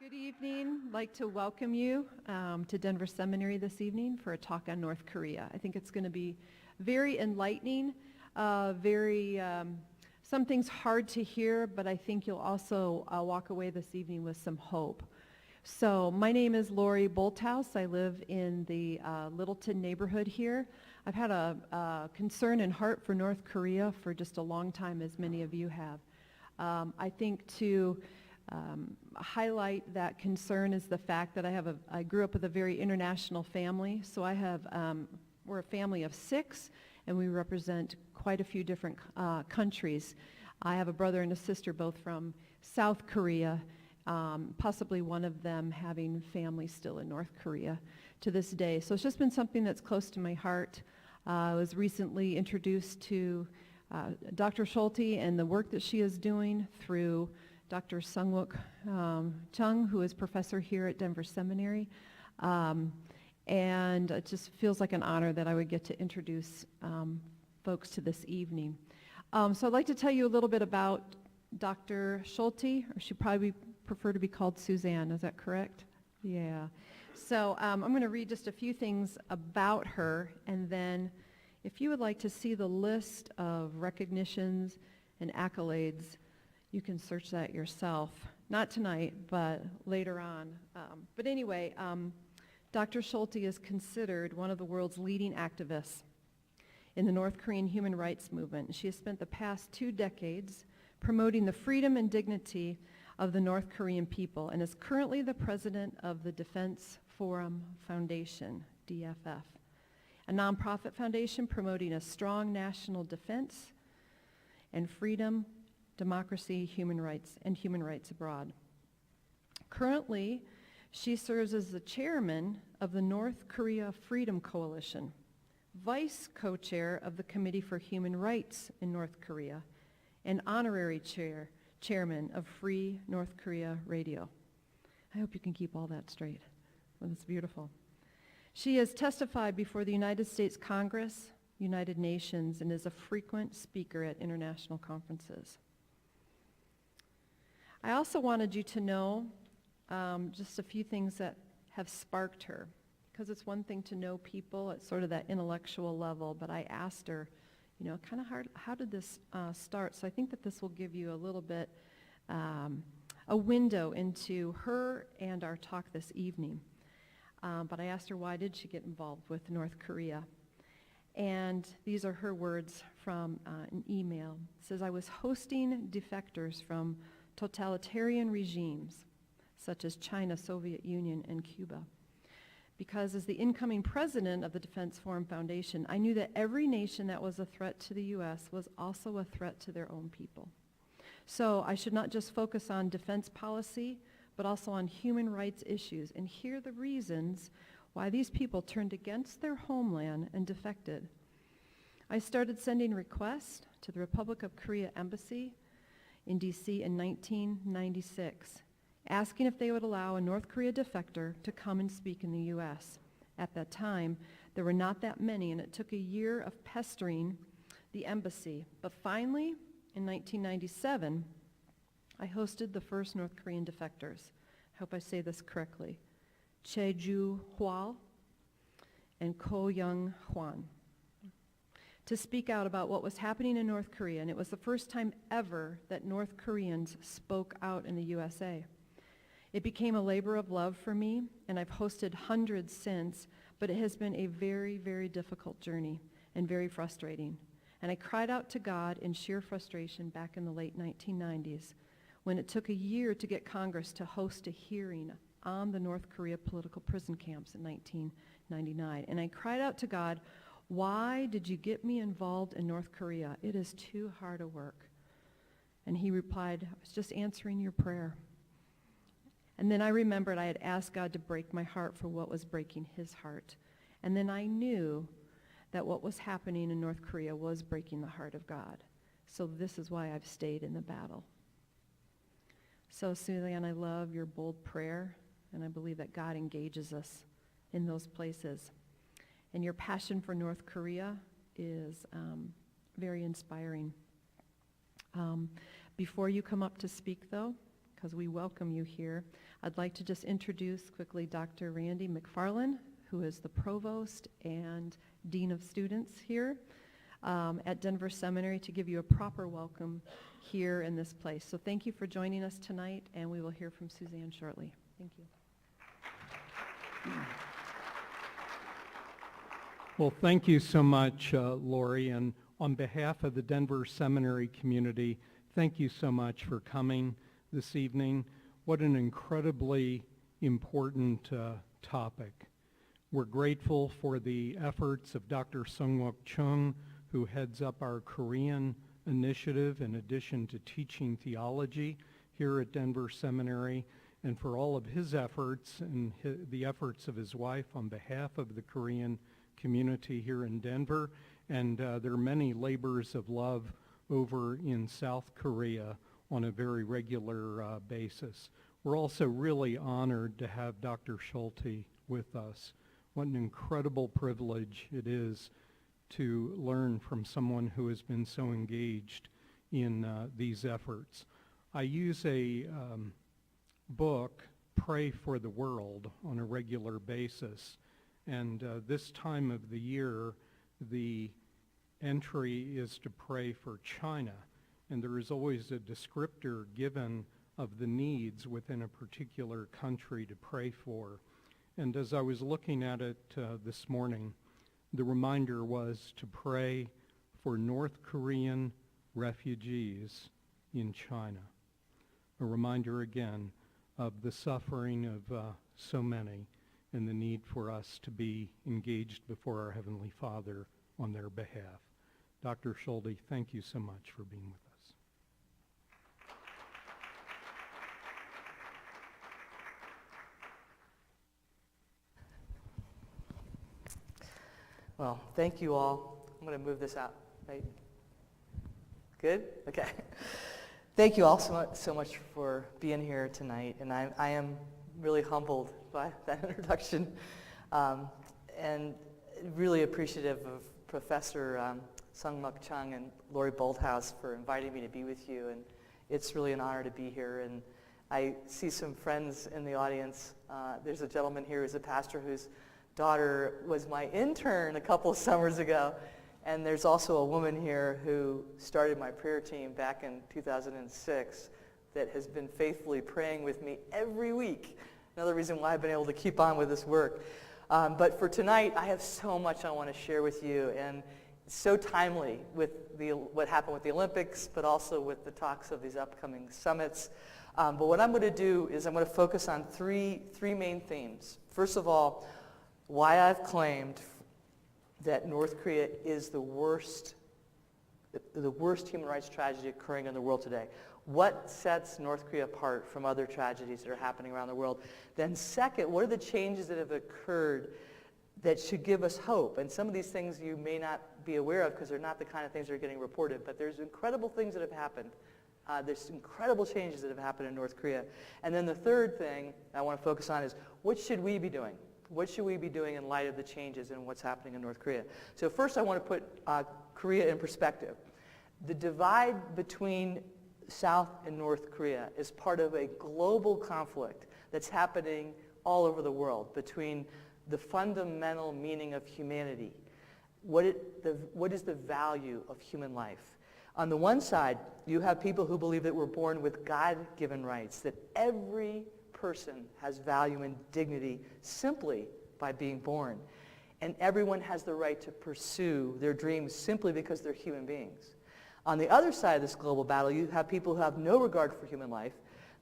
Good evening. I'd like to welcome you to Denver Seminary this evening for a talk on North Korea. I think it's going to be very enlightening, some things hard to hear, but I think you'll also walk away this evening with some hope. So my name is Lori Bolthouse. I live in the Littleton neighborhood here. I've had a concern and heart for North Korea for just a long time, as many of you have. I think to highlight that concern is the fact that I grew up with a very international family. So we're a family of 6, and we represent quite a few different countries. I have a brother and a sister, both from South Korea, possibly one of them having family still in North Korea to this day. So it's just been something that's close to my heart. I was recently introduced to Dr. Scholte and the work that she is doing through Dr. Sungwook Chung, who is professor here at Denver Seminary. And it just feels like an honor that I would get to introduce folks to this evening. So I'd like to tell you a little bit about Dr. Scholte, or she'd probably prefer to be called Suzanne. Is that correct? Yeah. So I'm going to read just a few things about her, and then if you would like to see the list of recognitions and accolades, you can search that yourself. Not tonight, but later on. But anyway, Dr. Scholte is considered one of the world's leading activists in the North Korean human rights movement. She has spent the past 2 decades promoting the freedom and dignity of the North Korean people and is currently the president of the Defense Forum Foundation, DFF, a nonprofit foundation promoting a strong national defense and freedom, democracy, human rights abroad. Currently, she serves as the chairman of the North Korea Freedom Coalition, vice co-chair of the Committee for Human Rights in North Korea, and honorary chairman of Free North Korea Radio. I hope you can keep all that straight. Well, that's beautiful. She has testified before the United States Congress, United Nations, and is a frequent speaker at international conferences. I also wanted you to know just a few things that have sparked her, because it's one thing to know people at sort of that intellectual level, but I asked her, kind of hard, how did this start? So I think that this will give you a little bit, a window into her and our talk this evening. But I asked her, why did she get involved with North Korea? And these are her words from an email. It says, I was hosting defectors from totalitarian regimes, such as China, Soviet Union, and Cuba. Because as the incoming president of the Defense Forum Foundation, I knew that every nation that was a threat to the U.S. was also a threat to their own people. So I should not just focus on defense policy, but also on human rights issues and hear the reasons why these people turned against their homeland and defected. I started sending requests to the Republic of Korea Embassy in D.C. in 1996, asking if they would allow a North Korea defector to come and speak in the U.S. At that time, there were not that many, and it took a year of pestering the embassy. But finally, in 1997, I hosted the first North Korean defectors. I hope I say this correctly. Cheju Hwal and Ko Young Hwan, to speak out about what was happening in North Korea. And it was the first time ever that North Koreans spoke out in the USA. It became a labor of love for me, and I've hosted hundreds since, but it has been a very, very difficult journey and very frustrating. And I cried out to God in sheer frustration back in the late 1990s when it took a year to get Congress to host a hearing on the North Korea political prison camps in 1999. And I cried out to God, why did you get me involved in North Korea? It is too hard a work. And he replied, I was just answering your prayer. And then I remembered I had asked God to break my heart for what was breaking his heart. And then I knew that what was happening in North Korea was breaking the heart of God. So this is why I've stayed in the battle. So Suzanne, I love your bold prayer, and I believe that God engages us in those places. And your passion for North Korea is very inspiring. Before you come up to speak, though, because we welcome you here. I'd like to just introduce quickly Dr. Randy McFarland, who is the Provost and Dean of Students here at Denver Seminary, to give you a proper welcome here in this place. So thank you for joining us tonight, and we will hear from Suzanne shortly. Thank you. Well, thank you so much, Lori, and on behalf of the Denver Seminary community, thank you so much for coming this evening. What an incredibly important topic. We're grateful for the efforts of Dr. Sungwook Chung, who heads up our Korean initiative in addition to teaching theology here at Denver Seminary, and for all of his efforts and the efforts of his wife on behalf of the Korean community here in Denver. And there are many labors of love over in South Korea on a very regular basis. We're also really honored to have Dr. Scholte with us. What an incredible privilege it is to learn from someone who has been so engaged in these efforts. I use a book, Pray for the World, on a regular basis. And this time of the year, the entry is to pray for China. And there is always a descriptor given of the needs within a particular country to pray for. And as I was looking at it this morning, the reminder was to pray for North Korean refugees in China. A reminder again of the suffering of so many and the need for us to be engaged before our Heavenly Father on their behalf. Dr. Scholte, thank you so much for being with us. Well, thank you all. I'm going to move this out. Right? Good? Okay. Thank you all so much for being here tonight, and I am really humbled by that introduction, and really appreciative of Professor Sungwook Chung and Lori Bolthouse for inviting me to be with you, and it's really an honor to be here. And I see some friends in the audience. There's a gentleman here who's a pastor whose daughter was my intern a couple of summers ago. And there's also a woman here who started my prayer team back in 2006 that has been faithfully praying with me every week. Another reason why I've been able to keep on with this work. But for tonight, I have so much I want to share with you, and it's so timely with what happened with the Olympics, but also with the talks of these upcoming summits. But what I'm going to do is I'm going to focus on three main themes. First of all, why I've claimed that North Korea is the worst human rights tragedy occurring in the world today. What sets North Korea apart from other tragedies that are happening around the world? Then second, what are the changes that have occurred that should give us hope? And some of these things you may not be aware of because they're not the kind of things that are getting reported, but there's incredible things that have happened. There's incredible changes that have happened in North Korea. And then the third thing I want to focus on is, what should we be doing? What should we be doing in light of the changes in what's happening in North Korea? So first I want to put Korea in perspective. The divide between South and North Korea is part of a global conflict that's happening all over the world between the fundamental meaning of humanity. What is the value of human life? On the one side, you have people who believe that we're born with God-given rights, that every person has value and dignity simply by being born. And everyone has the right to pursue their dreams simply because they're human beings. On the other side of this global battle, you have people who have no regard for human life.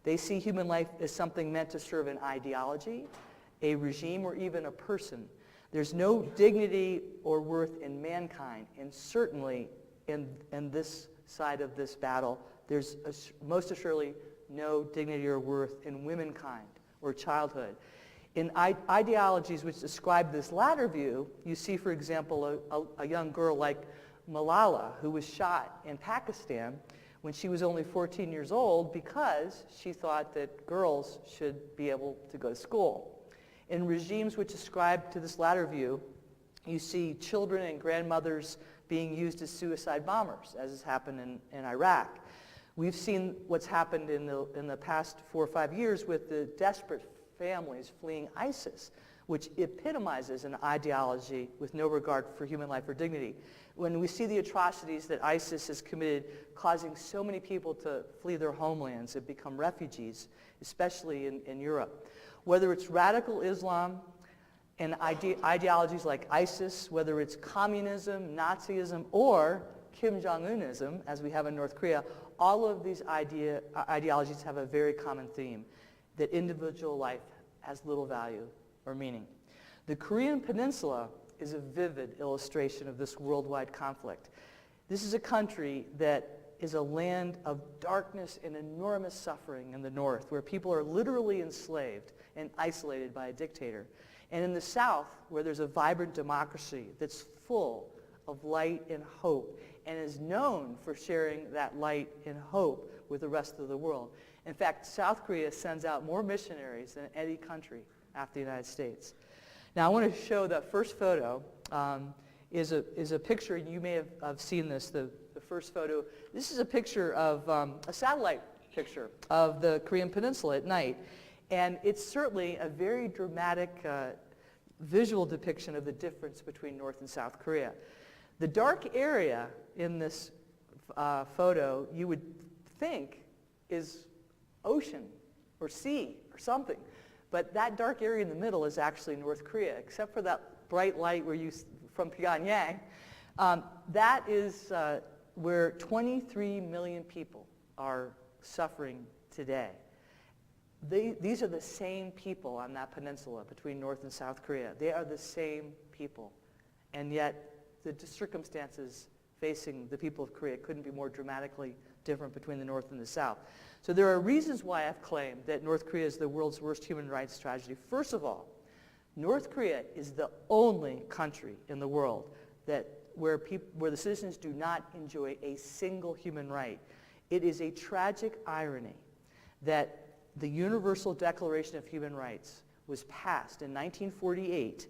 They see human life as something meant to serve an ideology, a regime, or even a person. There's no dignity or worth in mankind, and certainly in this side of this battle, there's most assuredly no dignity or worth in womankind or childhood. In ideologies which describe this latter view, you see, for example, a young girl like Malala, who was shot in Pakistan when she was only 14 years old because she thought that girls should be able to go to school. In regimes which ascribe to this latter view, you see children and grandmothers being used as suicide bombers, as has happened in Iraq. We've seen what's happened in the past 4 or 5 years with the desperate families fleeing ISIS, which epitomizes an ideology with no regard for human life or dignity. When we see the atrocities that ISIS has committed, causing so many people to flee their homelands and become refugees, especially in Europe. Whether it's radical Islam and ideologies like ISIS, whether it's communism, Nazism, or Kim Jong-unism, as we have in North Korea, all of these ideologies have a very common theme, that individual life has little value or meaning. The Korean Peninsula is a vivid illustration of this worldwide conflict. This is a country that is a land of darkness and enormous suffering in the north, where people are literally enslaved and isolated by a dictator. And in the south, where there's a vibrant democracy that's full of light and hope, and is known for sharing that light and hope with the rest of the world. In fact, South Korea sends out more missionaries than any country after the United States. Now, I want to show that first photo is a picture. You may have seen this, the first photo. This is a picture of a satellite picture of the Korean Peninsula at night. And it's certainly a very dramatic visual depiction of the difference between North and South Korea. The dark area in this photo, you would think, is ocean or sea or something. But that dark area in the middle is actually North Korea, except for that bright light from Pyongyang. That is where 23 million people are suffering today. These are the same people on that peninsula between North and South Korea. They are the same people. And yet, the circumstances facing the people of Korea couldn't be more dramatically different between the North and the South. So there are reasons why I've claimed that North Korea is the world's worst human rights tragedy. First of all, North Korea is the only country in the world where the citizens do not enjoy a single human right. It is a tragic irony that the Universal Declaration of Human Rights was passed in 1948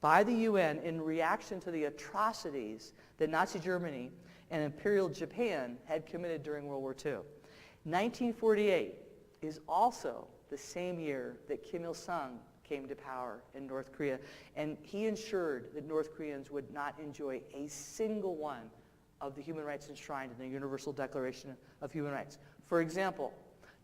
by the UN in reaction to the atrocities that Nazi Germany and Imperial Japan had committed during World War II. 1948 is also the same year that Kim Il-sung came to power in North Korea, and he ensured that North Koreans would not enjoy a single one of the human rights enshrined in the Universal Declaration of Human Rights. For example,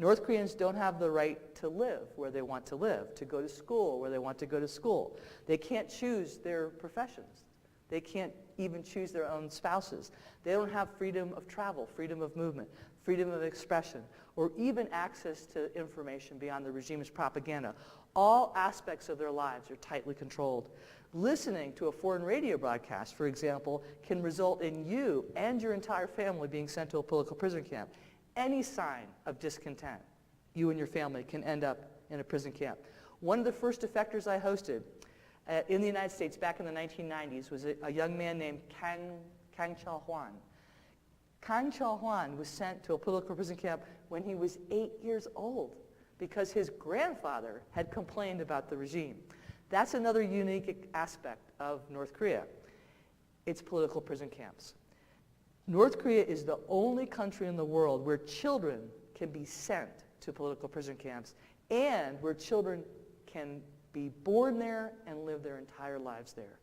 North Koreans don't have the right to live where they want to live, to go to school where they want to go to school. They can't choose their professions. They can't even choose their own spouses. They don't have freedom of travel, freedom of movement, freedom of expression, or even access to information beyond the regime's propaganda. All aspects of their lives are tightly controlled. Listening to a foreign radio broadcast, for example, can result in you and your entire family being sent to a political prison camp. Any sign of discontent, you and your family can end up in a prison camp. One of the first defectors I hosted in the United States back in the 1990s was a young man named Kang Chal-hwan. Kang Chal-hwan was sent to a political prison camp when he was 8 years old because his grandfather had complained about the regime. That's another unique aspect of North Korea. It's political prison camps. North Korea is the only country in the world where children can be sent to political prison camps and where children can be born there and live their entire lives there.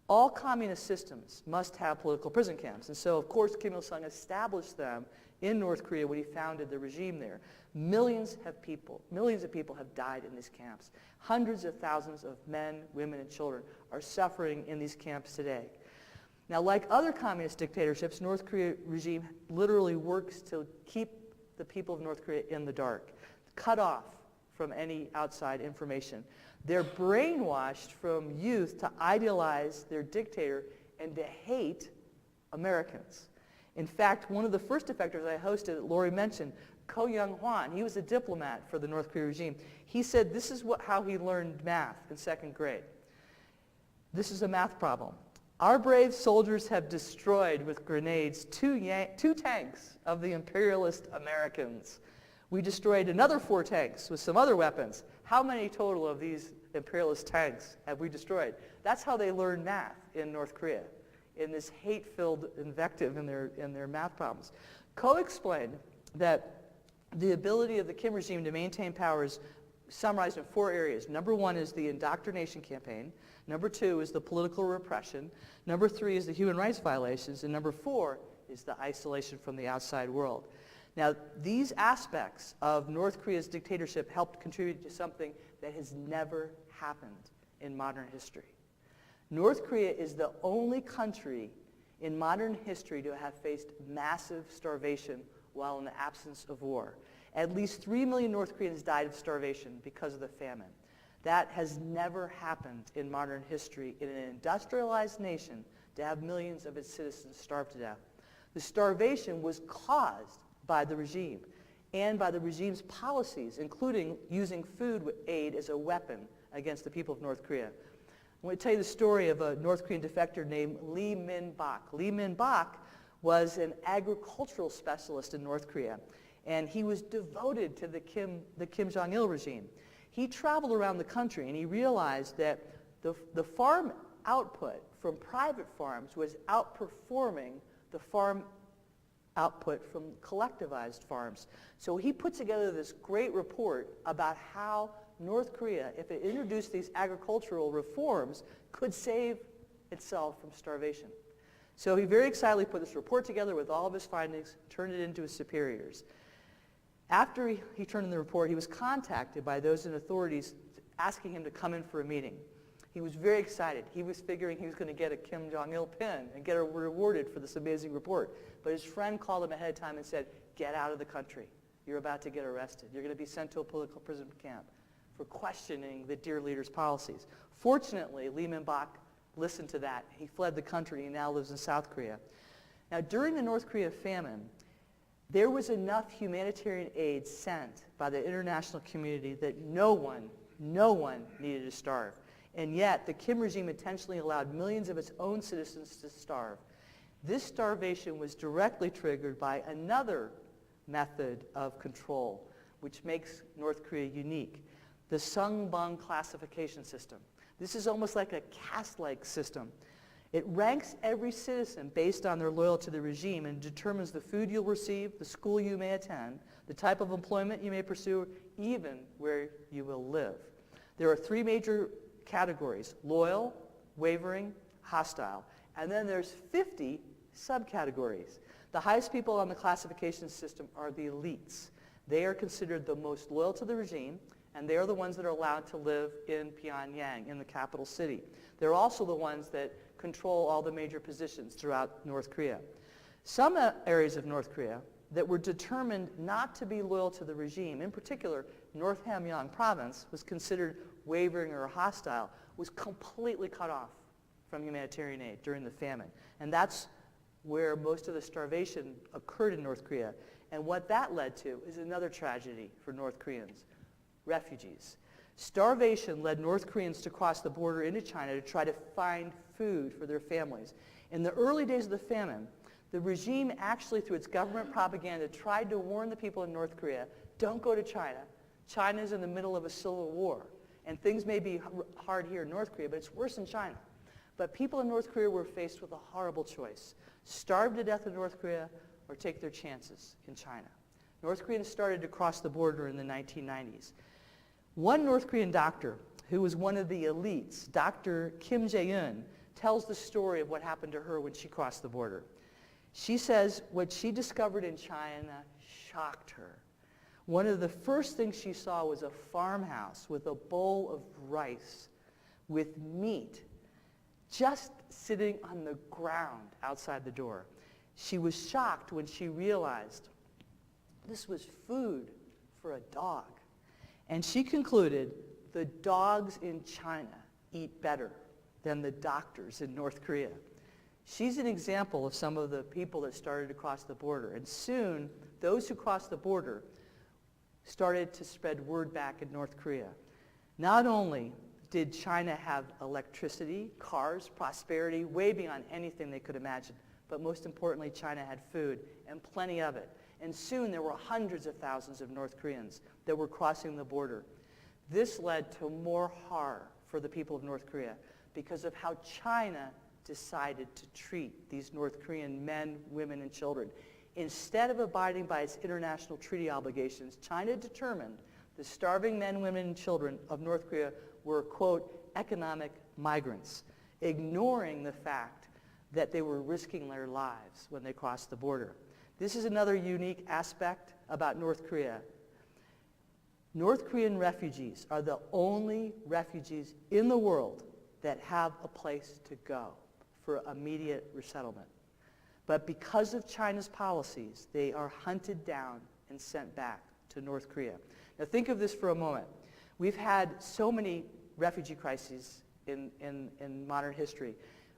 All communist systems must have political prison camps, and so of course Kim Il-sung established them in North Korea when he founded the regime there. Millions of people have died in these camps. Hundreds of thousands of men, women, and children are suffering in these camps today. Now, like other communist dictatorships, North Korea regime literally works to keep the people of North Korea in the dark, cut off from any outside information. They're brainwashed from youth to idealize their dictator and to hate Americans. In fact, one of the first defectors I hosted that Lori mentioned, Ko Young-hwan, he was a diplomat for the North Korea regime. He said this is how he learned math in second grade. This is a math problem. Our brave soldiers have destroyed with grenades two tanks of the imperialist Americans. We destroyed another 4 tanks with some other weapons. How many total of these imperialist tanks have we destroyed? That's how they learn math in North Korea, in this hate-filled invective in their math problems. Ko explained that the ability of the Kim regime to maintain power is summarized in 4 areas. Number 1 is the indoctrination campaign. Number 2 is the political repression. Number 3 is the human rights violations. And number 4 is the isolation from the outside world. Now, these aspects of North Korea's dictatorship helped contribute to something that has never happened in modern history. North Korea is the only country in modern history to have faced massive starvation while in the absence of war. At least 3 million North Koreans died of starvation because of the famine. That has never happened in modern history in an industrialized nation to have millions of its citizens starve to death. The starvation was caused by the regime and by the regime's policies, including using food aid as a weapon against the people of North Korea. I want to tell you the story of a North Korean defector named Lee Min-bak. Lee Min-bak was an agricultural specialist in North Korea, and he was devoted to the Kim Jong-il regime. He traveled around the country, and he realized that the farm output from private farms was outperforming the farm output from collectivized farms. So he put together this great report about how North Korea, if it introduced these agricultural reforms, could save itself from starvation. So he very excitedly put this report together with all of his findings, turned it into his superiors. After he turned in the report, he was contacted by those in authorities asking him to come in for a meeting. He was very excited. He was figuring he was going to get a Kim Jong-il pin and get rewarded for this amazing report. But his friend called him ahead of time and said, "Get out of the country. You're about to get arrested. You're going to be sent to a political prison camp for questioning the dear leader's policies." Fortunately, Lee Min-bak listened to that. He fled the country. He now lives in South Korea. Now, during the North Korea famine, there was enough humanitarian aid sent by the international community that no one needed to starve. And yet, the Kim regime intentionally allowed millions of its own citizens to starve. This starvation was directly triggered by another method of control, which makes North Korea unique: the Sungbum classification system. This is almost like a caste-like system. It ranks every citizen based on their loyalty to the regime and determines the food you'll receive, the school you may attend, the type of employment you may pursue, even where you will live. There are 3 major categories: loyal, wavering, hostile. And then there's 50 subcategories. The highest people on the classification system are the elites. They are considered the most loyal to the regime, and they are the ones that are allowed to live in Pyongyang, in the capital city. They're also the ones that control all the major positions throughout North Korea. Some areas of North Korea that were determined not to be loyal to the regime, in particular, North Hamgyong province was considered wavering or hostile, was completely cut off from humanitarian aid during the famine. And that's where most of the starvation occurred in North Korea. And what that led to is another tragedy for North Koreans: refugees. Starvation led North Koreans to cross the border into China to try to find food for their families. In the early days of the famine, the regime actually, through its government propaganda, tried to warn the people in North Korea, don't go to China. China is in the middle of a civil war. And things may be hard here in North Korea, but it's worse in China. But people in North Korea were faced with a horrible choice: starve to death in North Korea or take their chances in China. North Koreans started to cross the border in the 1990s. One North Korean doctor, who was one of the elites, Dr. Kim Jae-eun, tells the story of what happened to her when she crossed the border. She says what she discovered in China shocked her. One of the first things she saw was a farmhouse with a bowl of rice with meat just sitting on the ground outside the door. She was shocked when she realized this was food for a dog. And she concluded the dogs in China eat better than the doctors in North Korea. She's an example of some of the people that started to cross the border. And soon, those who crossed the border started to spread word back in North Korea. Not only did China have electricity, cars, prosperity, way beyond anything they could imagine, but most importantly, China had food, and plenty of it. And soon there were hundreds of thousands of North Koreans that were crossing the border. This led to more horror for the people of North Korea because of how China decided to treat these North Korean men, women, and children. Instead of abiding by its international treaty obligations, China determined the starving men, women, and children of North Korea were, quote, economic migrants, ignoring the fact that they were risking their lives when they crossed the border. This is another unique aspect about North Korea. North Korean refugees are the only refugees in the world that have a place to go for immediate resettlement. But because of China's policies, they are hunted down and sent back to North Korea. Now think of this for a moment. We've had so many refugee crises in modern history.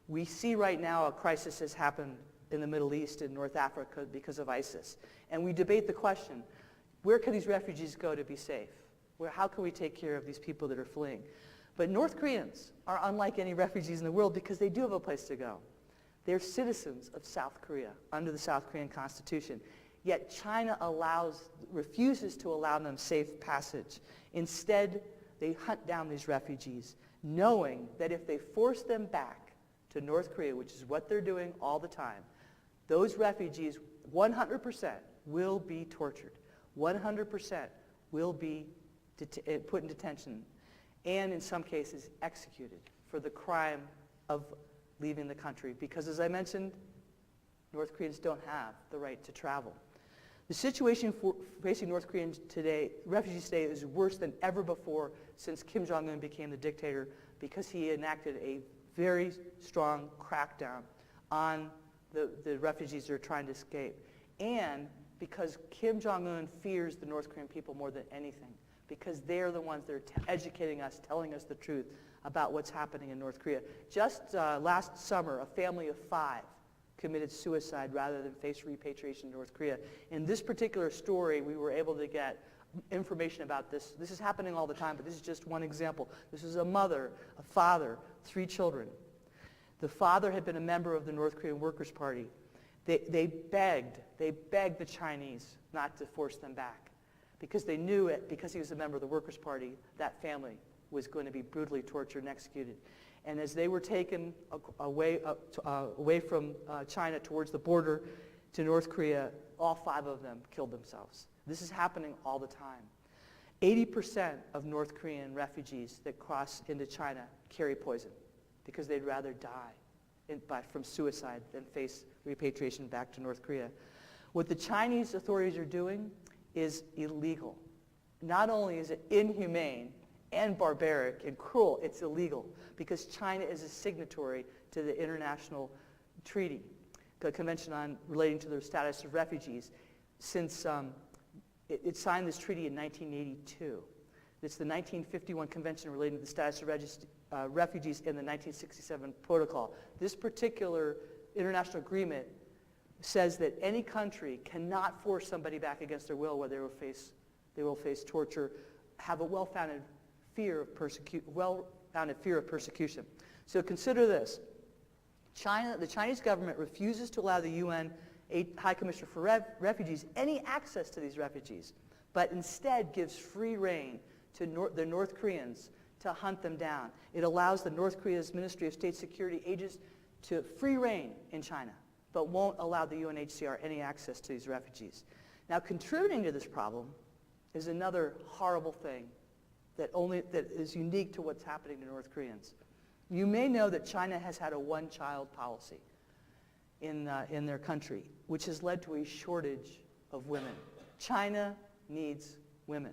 We see right now a crisis has happened in the Middle East and North Africa because of ISIS. And we debate the question, where can these refugees go to be safe? How can we take care of these people that are fleeing? But North Koreans are unlike any refugees in the world because they do have a place to go. They're citizens of South Korea under the South Korean Constitution. Yet China refuses to allow them safe passage. Instead, they hunt down these refugees, knowing that if they force them back to North Korea, which is what they're doing all the time, those refugees 100% will be tortured. 100% will be put in detention and in some cases executed for the crime of leaving the country. Because as I mentioned, North Koreans don't have the right to travel. The situation facing North Koreans today, refugees today, is worse than ever before since Kim Jong-un became the dictator, because he enacted a very strong crackdown on the refugees that are trying to escape. And because Kim Jong-un fears the North Korean people more than anything, because they're the ones that are educating us, telling us the truth about what's happening in North Korea. Just last summer, a family of 5 committed suicide rather than face repatriation to North Korea. In this particular story, we were able to get information about this. This is happening all the time, but this is just one example. This is a mother, a father, 3 children. The father had been a member of the North Korean Workers' Party. They begged the Chinese not to force them back, because they knew it, because he was a member of the Workers' Party, that family was going to be brutally tortured and executed. And as they were taken away from China towards the border to North Korea, all 5 of them killed themselves. This is happening all the time. 80% of North Korean refugees that cross into China carry poison because they'd rather die from suicide than face repatriation back to North Korea. What the Chinese authorities are doing is illegal. Not only is it inhumane and barbaric and cruel, it's illegal, because China is a signatory to the international treaty, the Convention on relating to the status of refugees. Since it signed this treaty in 1982. It's the 1951 Convention relating to the status of refugees in the 1967 Protocol. This particular international agreement says that any country cannot force somebody back against their will, where they will face torture, have a well-founded fear of persecution. So consider this. The Chinese government refuses to allow the UN High Commissioner for Refugees any access to these refugees, but instead gives free rein to the North Koreans to hunt them down. It allows the North Korea's Ministry of State Security agents to free rein in China, but won't allow the UNHCR any access to these refugees. Now, contributing to this problem is another horrible thing that is unique to what's happening to North Koreans. You may know that China has had a one-child policy in their country, which has led to a shortage of women. China needs women.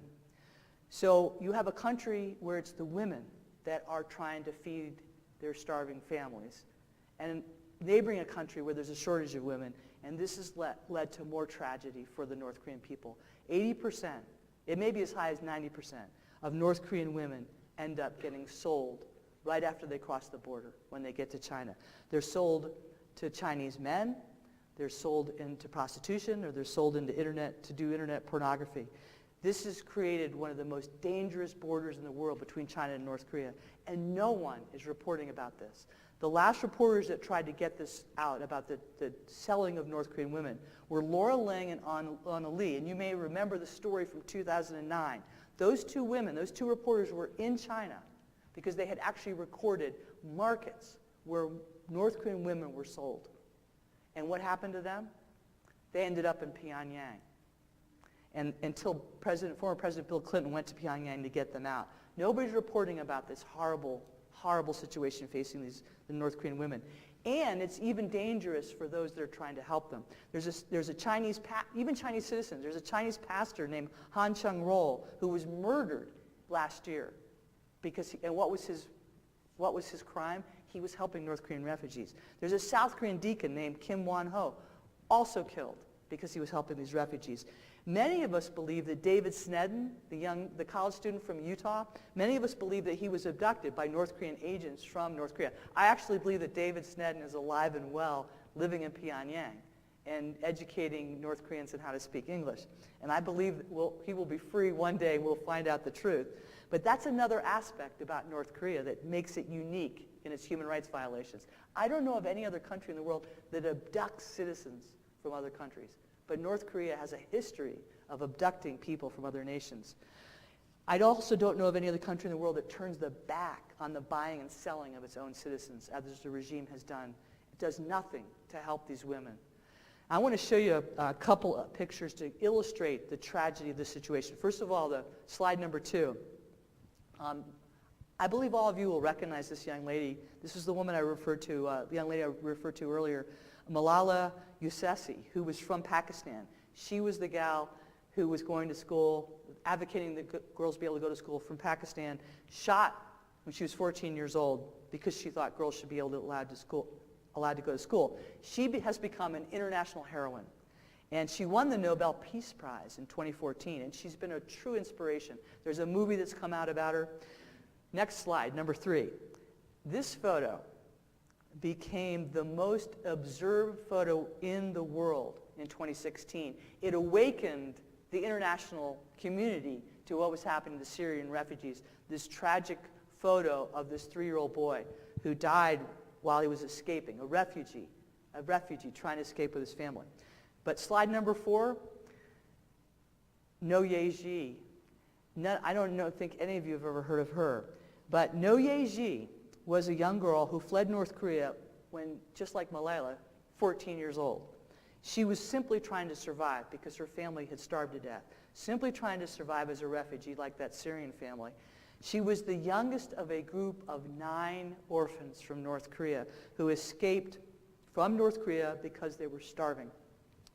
So you have a country where it's the women that are trying to feed their starving families, and neighboring a country where there's a shortage of women, and this has led to more tragedy for the North Korean people. 80%, it may be as high as 90%, of North Korean women end up getting sold right after they cross the border when they get to China. They're sold to Chinese men, they're sold into prostitution, or they're sold into internet to do internet pornography. This has created one of the most dangerous borders in the world between China and North Korea, and no one is reporting about this. The last reporters that tried to get this out about the selling of North Korean women were Laura Ling and Anna Lee, and you may remember the story from 2009. Those 2 women, those 2 reporters were in China because they had actually recorded markets where North Korean women were sold. And what happened to them? They ended up in Pyongyang. And until former President Bill Clinton went to Pyongyang to get them out. Nobody's reporting about this horrible, horrible situation facing the North Korean women. And it's even dangerous for those that are trying to help them. There's a Chinese, even Chinese citizens, there's a Chinese pastor named Han Chung-rol who was murdered last year. And what was his crime? He was helping North Korean refugees. There's a South Korean deacon named Kim Won-ho, also killed because he was helping these refugees. Many of us believe that David Snedden, the college student from Utah, many of us believe that he was abducted by North Korean agents from North Korea. I actually believe that David Snedden is alive and well, living in Pyongyang and educating North Koreans in how to speak English. And I believe that he will be free one day. We'll find out the truth. But that's another aspect about North Korea that makes it unique in its human rights violations. I don't know of any other country in the world that abducts citizens from other countries. But North Korea has a history of abducting people from other nations. I also don't know of any other country in the world that turns the back on the buying and selling of its own citizens, as the regime has done. It does nothing to help these women. I want to show you a couple of pictures to illustrate the tragedy of this situation. First of all, the slide number 2. I believe all of you will recognize this young lady. This is the woman I referred to, the young lady I referred to earlier, Malala Yousafzai, who was from Pakistan. She was the gal who was going to school, advocating that girls be able to go to school from Pakistan, shot when she was 14 years old because she thought girls should be allowed to go to school. She has become an international heroine. And she won the Nobel Peace Prize in 2014, and she's been a true inspiration. There's a movie that's come out about her. Next slide, number 3. This photo became the most observed photo in the world in 2016. It awakened the international community to what was happening to Syrian refugees. This tragic photo of this 3-year-old boy who died while he was escaping, a refugee trying to escape with his family. But slide number 4, No Ye-ji. I don't think any of you have ever heard of her. But No Ye-ji was a young girl who fled North Korea when, just like Malala, 14 years old. She was simply trying to survive because her family had starved to death. Simply trying to survive as a refugee like that Syrian family. She was the youngest of a group of 9 orphans from North Korea who escaped from North Korea because they were starving.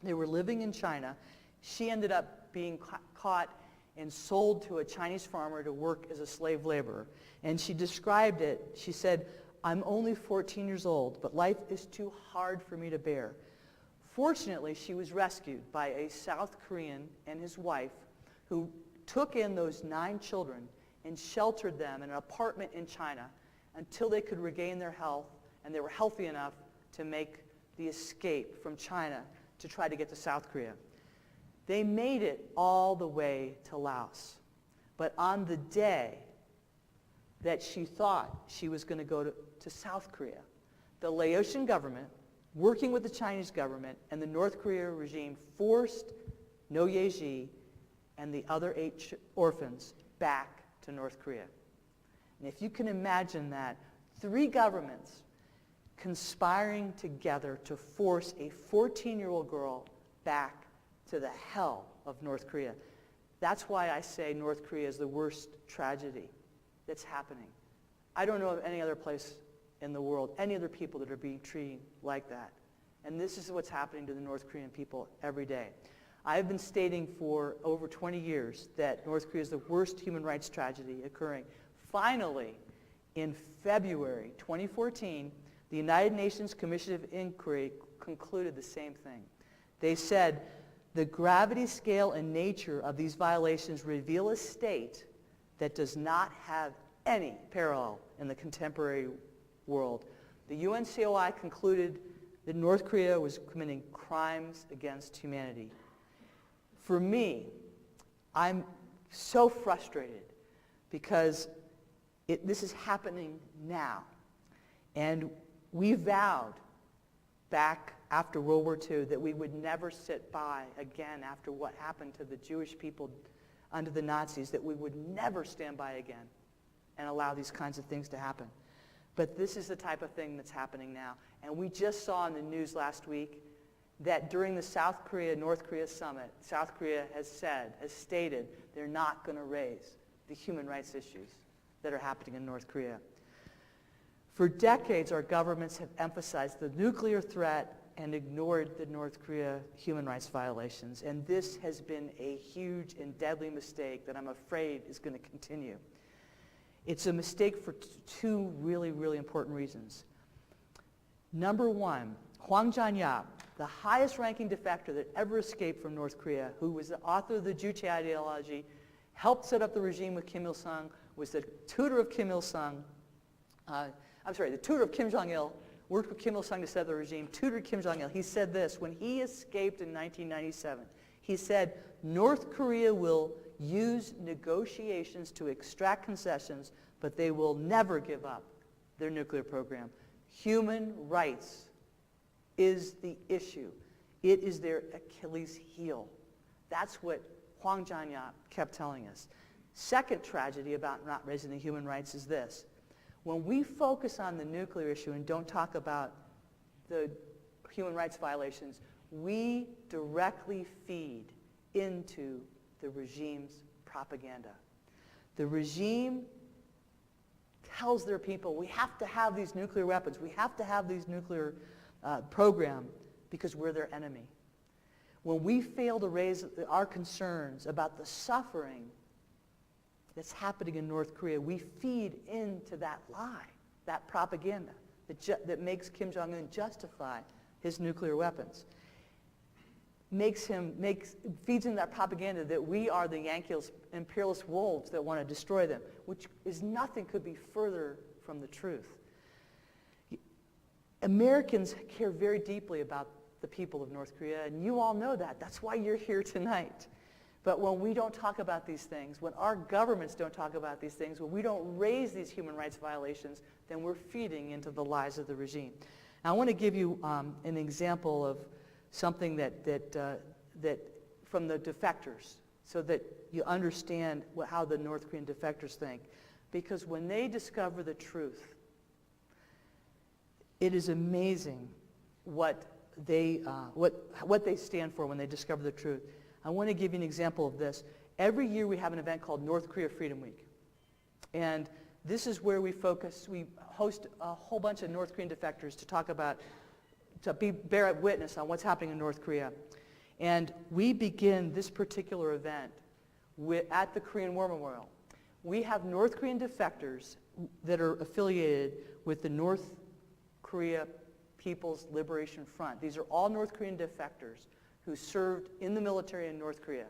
They were living in China. She ended up being caught and sold to a Chinese farmer to work as a slave laborer. And she described it. She said, "I'm only 14 years old, but life is too hard for me to bear." Fortunately, she was rescued by a South Korean and his wife who took in those 9 children and sheltered them in an apartment in China until they could regain their health and they were healthy enough to make the escape from China to try to get to South Korea. They made it all the way to Laos. But on the day that she thought she was going to go to South Korea, the Laotian government, working with the Chinese government and the North Korea regime, forced No Ye-ji and the other 8 orphans back to North Korea. And if you can imagine that, 3 governments conspiring together to force a 14-year-old girl back to the hell of North Korea. That's why I say North Korea is the worst tragedy that's happening. I don't know of any other place in the world, any other people that are being treated like that. And this is what's happening to the North Korean people every day. I've been stating for over 20 years that North Korea is the worst human rights tragedy occurring. Finally, in February 2014, the United Nations Commission of Inquiry concluded the same thing. They said, the gravity, scale, and nature of these violations reveal a state that does not have any parallel in the contemporary world. The UNCOI concluded that North Korea was committing crimes against humanity. For me, I'm so frustrated because this is happening now. And we vowed back after World War II that we would never sit by again after what happened to the Jewish people under the Nazis, that we would never stand by again and allow these kinds of things to happen. But this is the type of thing that's happening now. And we just saw in the news last week that during the South Korea-North Korea summit, South Korea has stated, they're not going to raise the human rights issues that are happening in North Korea. For decades, our governments have emphasized the nuclear threat and ignored the North Korea human rights violations. And this has been a huge and deadly mistake that I'm afraid is going to continue. It's a mistake for two really, really important reasons. Number one, Hwang Jang-yap, the highest-ranking defector that ever escaped from North Korea, who was the author of the Juche ideology, helped set up the regime with Kim Il-sung, was the tutor of Kim Il-sung, the tutor of Kim Jong-il, worked with Kim Il-sung to set up the regime, tutored Kim Jong-il. He said this, when he escaped in 1997, he said, North Korea will use negotiations to extract concessions, but they will never give up their nuclear program. Human rights is the issue. It is their Achilles heel. That's what Hwang Jang-yap kept telling us. Second tragedy about not raising the human rights is this. When we focus on the nuclear issue and don't talk about the human rights violations, we directly feed into the regime's propaganda. The regime tells their people, we have to have these nuclear weapons, we have to have these nuclear program because we're their enemy. When we fail to raise our concerns about the suffering that's happening in North Korea, we feed into that lie, that propaganda that makes Kim Jong-un justify his nuclear weapons. Feeds into that propaganda that we are the Yankees imperialist wolves that want to destroy them, which is nothing could be further from the truth. Americans care very deeply about the people of North Korea, and you all know that. That's why you're here tonight. But when we don't talk about these things, when our governments don't talk about these things, when we don't raise these human rights violations, then we're feeding into the lies of the regime. Now, I want to give you an example of something that from the defectors, so that you understand how the North Korean defectors think. Because when they discover the truth, it is amazing what they stand for when they discover the truth. I want to give you an example of this. Every year we have an event called North Korea Freedom Week. And this is where we host a whole bunch of North Korean defectors to bear witness on what's happening in North Korea. And we begin this particular event at the Korean War Memorial. We have North Korean defectors that are affiliated with the North Korea People's Liberation Front. These are all North Korean defectors who served in the military in North Korea.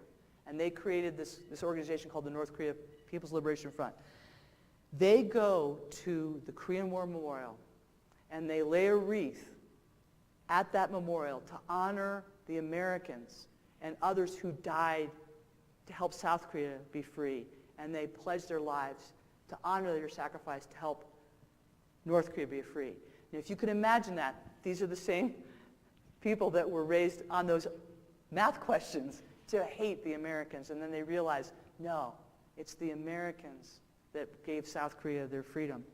And they created this organization called the North Korea People's Liberation Front. They go to the Korean War Memorial and they lay a wreath at that memorial to honor the Americans and others who died to help South Korea be free. And they pledged their lives to honor their sacrifice to help North Korea be free. And if you can imagine that, these are the same people that were raised on those math questions to hate the Americans. And then they realize, no, it's the Americans that gave South Korea their freedom.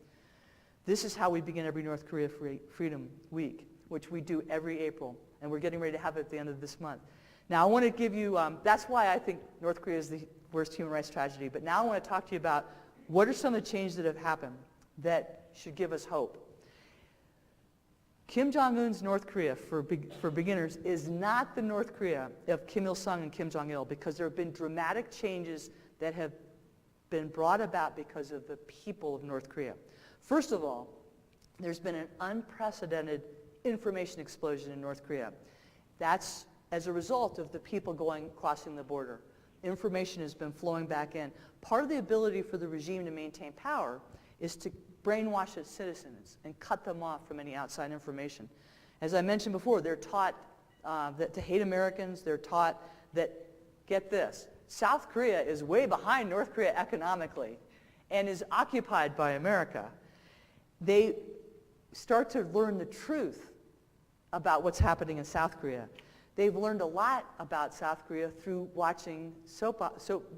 This is how we begin every North Korea Freedom Week, which we do every April. And we're getting ready to have it at the end of this month. Now, I want to give you, that's why I think North Korea is the worst human rights tragedy. But now I want to talk to you about what are some of the changes that have happened that should give us hope. Kim Jong-un's North Korea, for beginners, is not the North Korea of Kim Il-sung and Kim Jong-il, because there have been dramatic changes that have been brought about because of the people of North Korea. First of all, there's been an unprecedented information explosion in North Korea. That's as a result of the people crossing the border. Information has been flowing back in. Part of the ability for the regime to maintain power is to brainwash its citizens and cut them off from any outside information. As I mentioned before, they're taught to hate Americans. They're taught that, get this, South Korea is way behind North Korea economically and is occupied by America. They start to learn the truth about what's happening in South Korea. They've learned a lot about South Korea through watching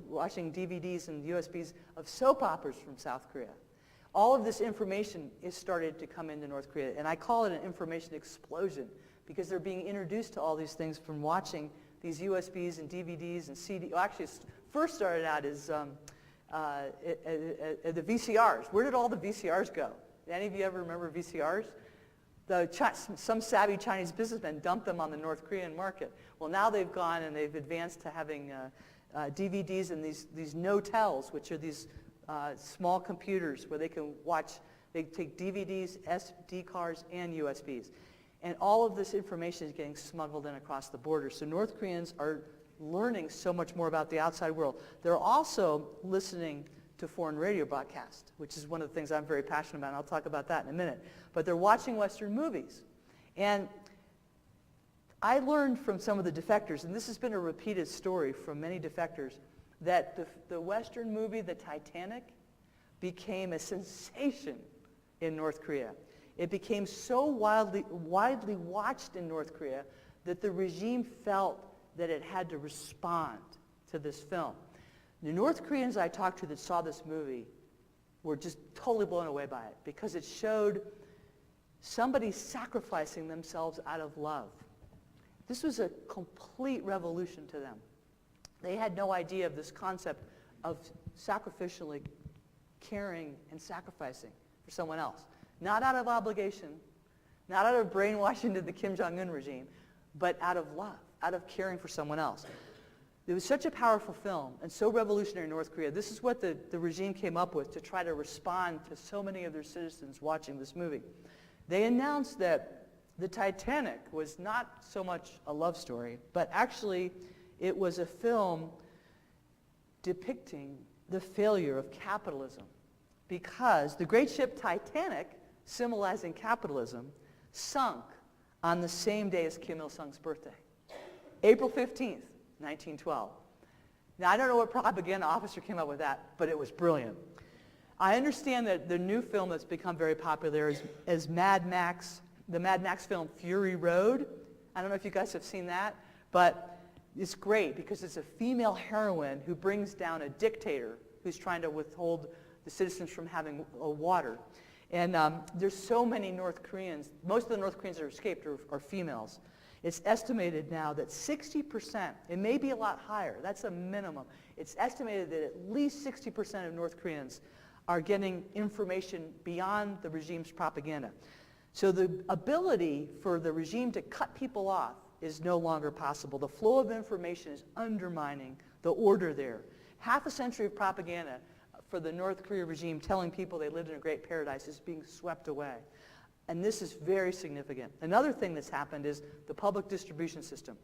watching DVDs and USBs of soap operas from South Korea. All of this information is started to come into North Korea, and I call it an information explosion because they're being introduced to all these things from watching these USBs and DVDs and CD. Well, actually, it first started out as the VCRs. Where did all the VCRs go? Any of you ever remember VCRs? Some savvy Chinese businessmen dumped them on the North Korean market. Well, now they've gone and they've advanced to having DVDs and these no-tells, which are these small computers where they can watch. They take DVDs, SD cards, and USBs. And all of this information is getting smuggled in across the border. So North Koreans are learning so much more about the outside world. They're also listening to foreign radio broadcasts, which is one of the things I'm very passionate about, and I'll talk about that in a minute. But they're watching Western movies. And I learned from some of the defectors, and this has been a repeated story from many defectors, that the Western movie, The Titanic, became a sensation in North Korea. It became so widely watched in North Korea that the regime felt that it had to respond to this film. The North Koreans I talked to that saw this movie were just totally blown away by it because it showed somebody sacrificing themselves out of love. This was a complete revolution to them. They had no idea of this concept of sacrificially caring and sacrificing for someone else. Not out of obligation, not out of brainwashing to the Kim Jong-un regime, but out of love, out of caring for someone else. It was such a powerful film and so revolutionary in North Korea. This is what the regime came up with to try to respond to so many of their citizens watching this movie. They announced that the Titanic was not so much a love story, but actually it was a film depicting the failure of capitalism, because the great ship Titanic, symbolizing capitalism, sunk on the same day as Kim Il-sung's birthday, April 15th, 1912. Now, I don't know what propaganda officer came up with that, but it was brilliant. I understand that the new film that's become very popular is Mad Max, the Mad Max film Fury Road. I don't know if you guys have seen that, but it's great because it's a female heroine who brings down a dictator who's trying to withhold the citizens from having water. And there's so many North Koreans. Most of the North Koreans that are escaped are females. It's estimated now that 60%, it may be a lot higher, that's a minimum. It's estimated that at least 60% of North Koreans are getting information beyond the regime's propaganda. So the ability for the regime to cut people off is no longer possible. The flow of information is undermining the order there. Half a century of propaganda for the North Korea regime telling people they lived in a great paradise is being swept away. And this is very significant. Another thing that's happened is the public distribution system.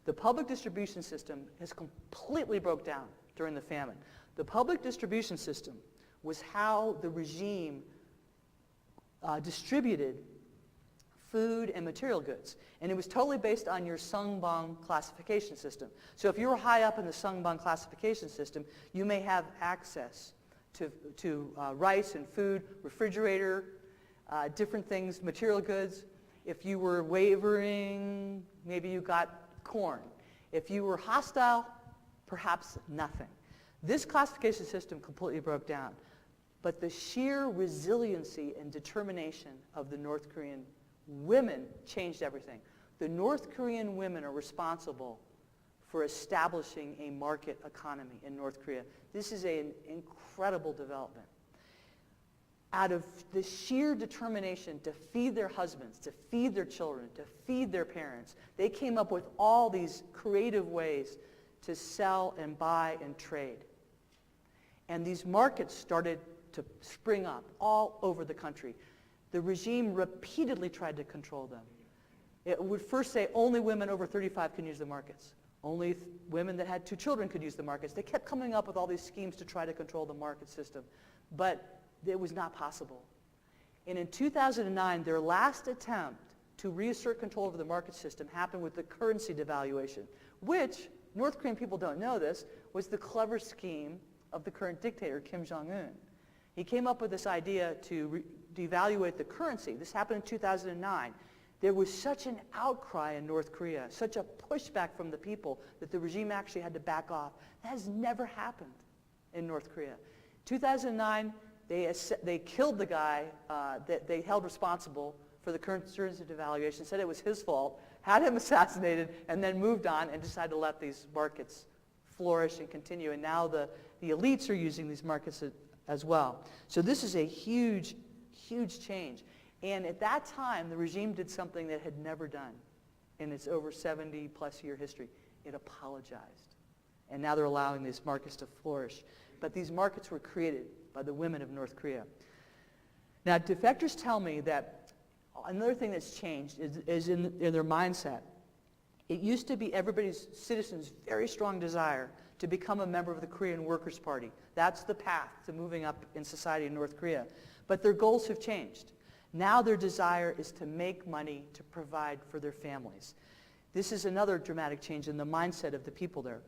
The public distribution system has completely broke down during the famine. The public distribution system was how the regime distributed food and material goods. And it was totally based on your Sungbang classification system. So if you were high up in the Sungbang classification system, you may have access to rice and food, refrigerator, different things, material goods. If you were wavering, maybe you got corn. If you were hostile, perhaps nothing. This classification system completely broke down. But the sheer resiliency and determination of the North Korean women changed everything. The North Korean women are responsible for establishing a market economy in North Korea. This is an incredible development. Out of the sheer determination to feed their husbands, to feed their children, to feed their parents, they came up with all these creative ways to sell and buy and trade. And these markets started to spring up all over the country. The regime repeatedly tried to control them. It would first say only women over 35 can use the markets. Only women that had 2 children could use the markets. They kept coming up with all these schemes to try to control the market system. But it was not possible. And in 2009, their last attempt to reassert control over the market system happened with the currency devaluation, which, North Korean people don't know this, was the clever scheme of the current dictator, Kim Jong-un. He came up with this idea to devaluate the currency. This happened in 2009. There was such an outcry in North Korea, such a pushback from the people that the regime actually had to back off. That has never happened in North Korea. 2009, they killed the guy that they held responsible for the currency devaluation, said it was his fault, had him assassinated, and then moved on and decided to let these markets flourish and continue. And now the elites are using these markets as well. So this is a huge, huge change. And at that time, the regime did something that it had never done in its over 70-plus year history. It apologized. And now they're allowing these markets to flourish. But these markets were created by the women of North Korea. Now, defectors tell me that another thing that's changed is in their mindset. It used to be everybody's citizens' very strong desire to become a member of the Korean Workers' Party. That's the path to moving up in society in North Korea. But their goals have changed. Now their desire is to make money to provide for their families. This is another dramatic change in the mindset of the people there.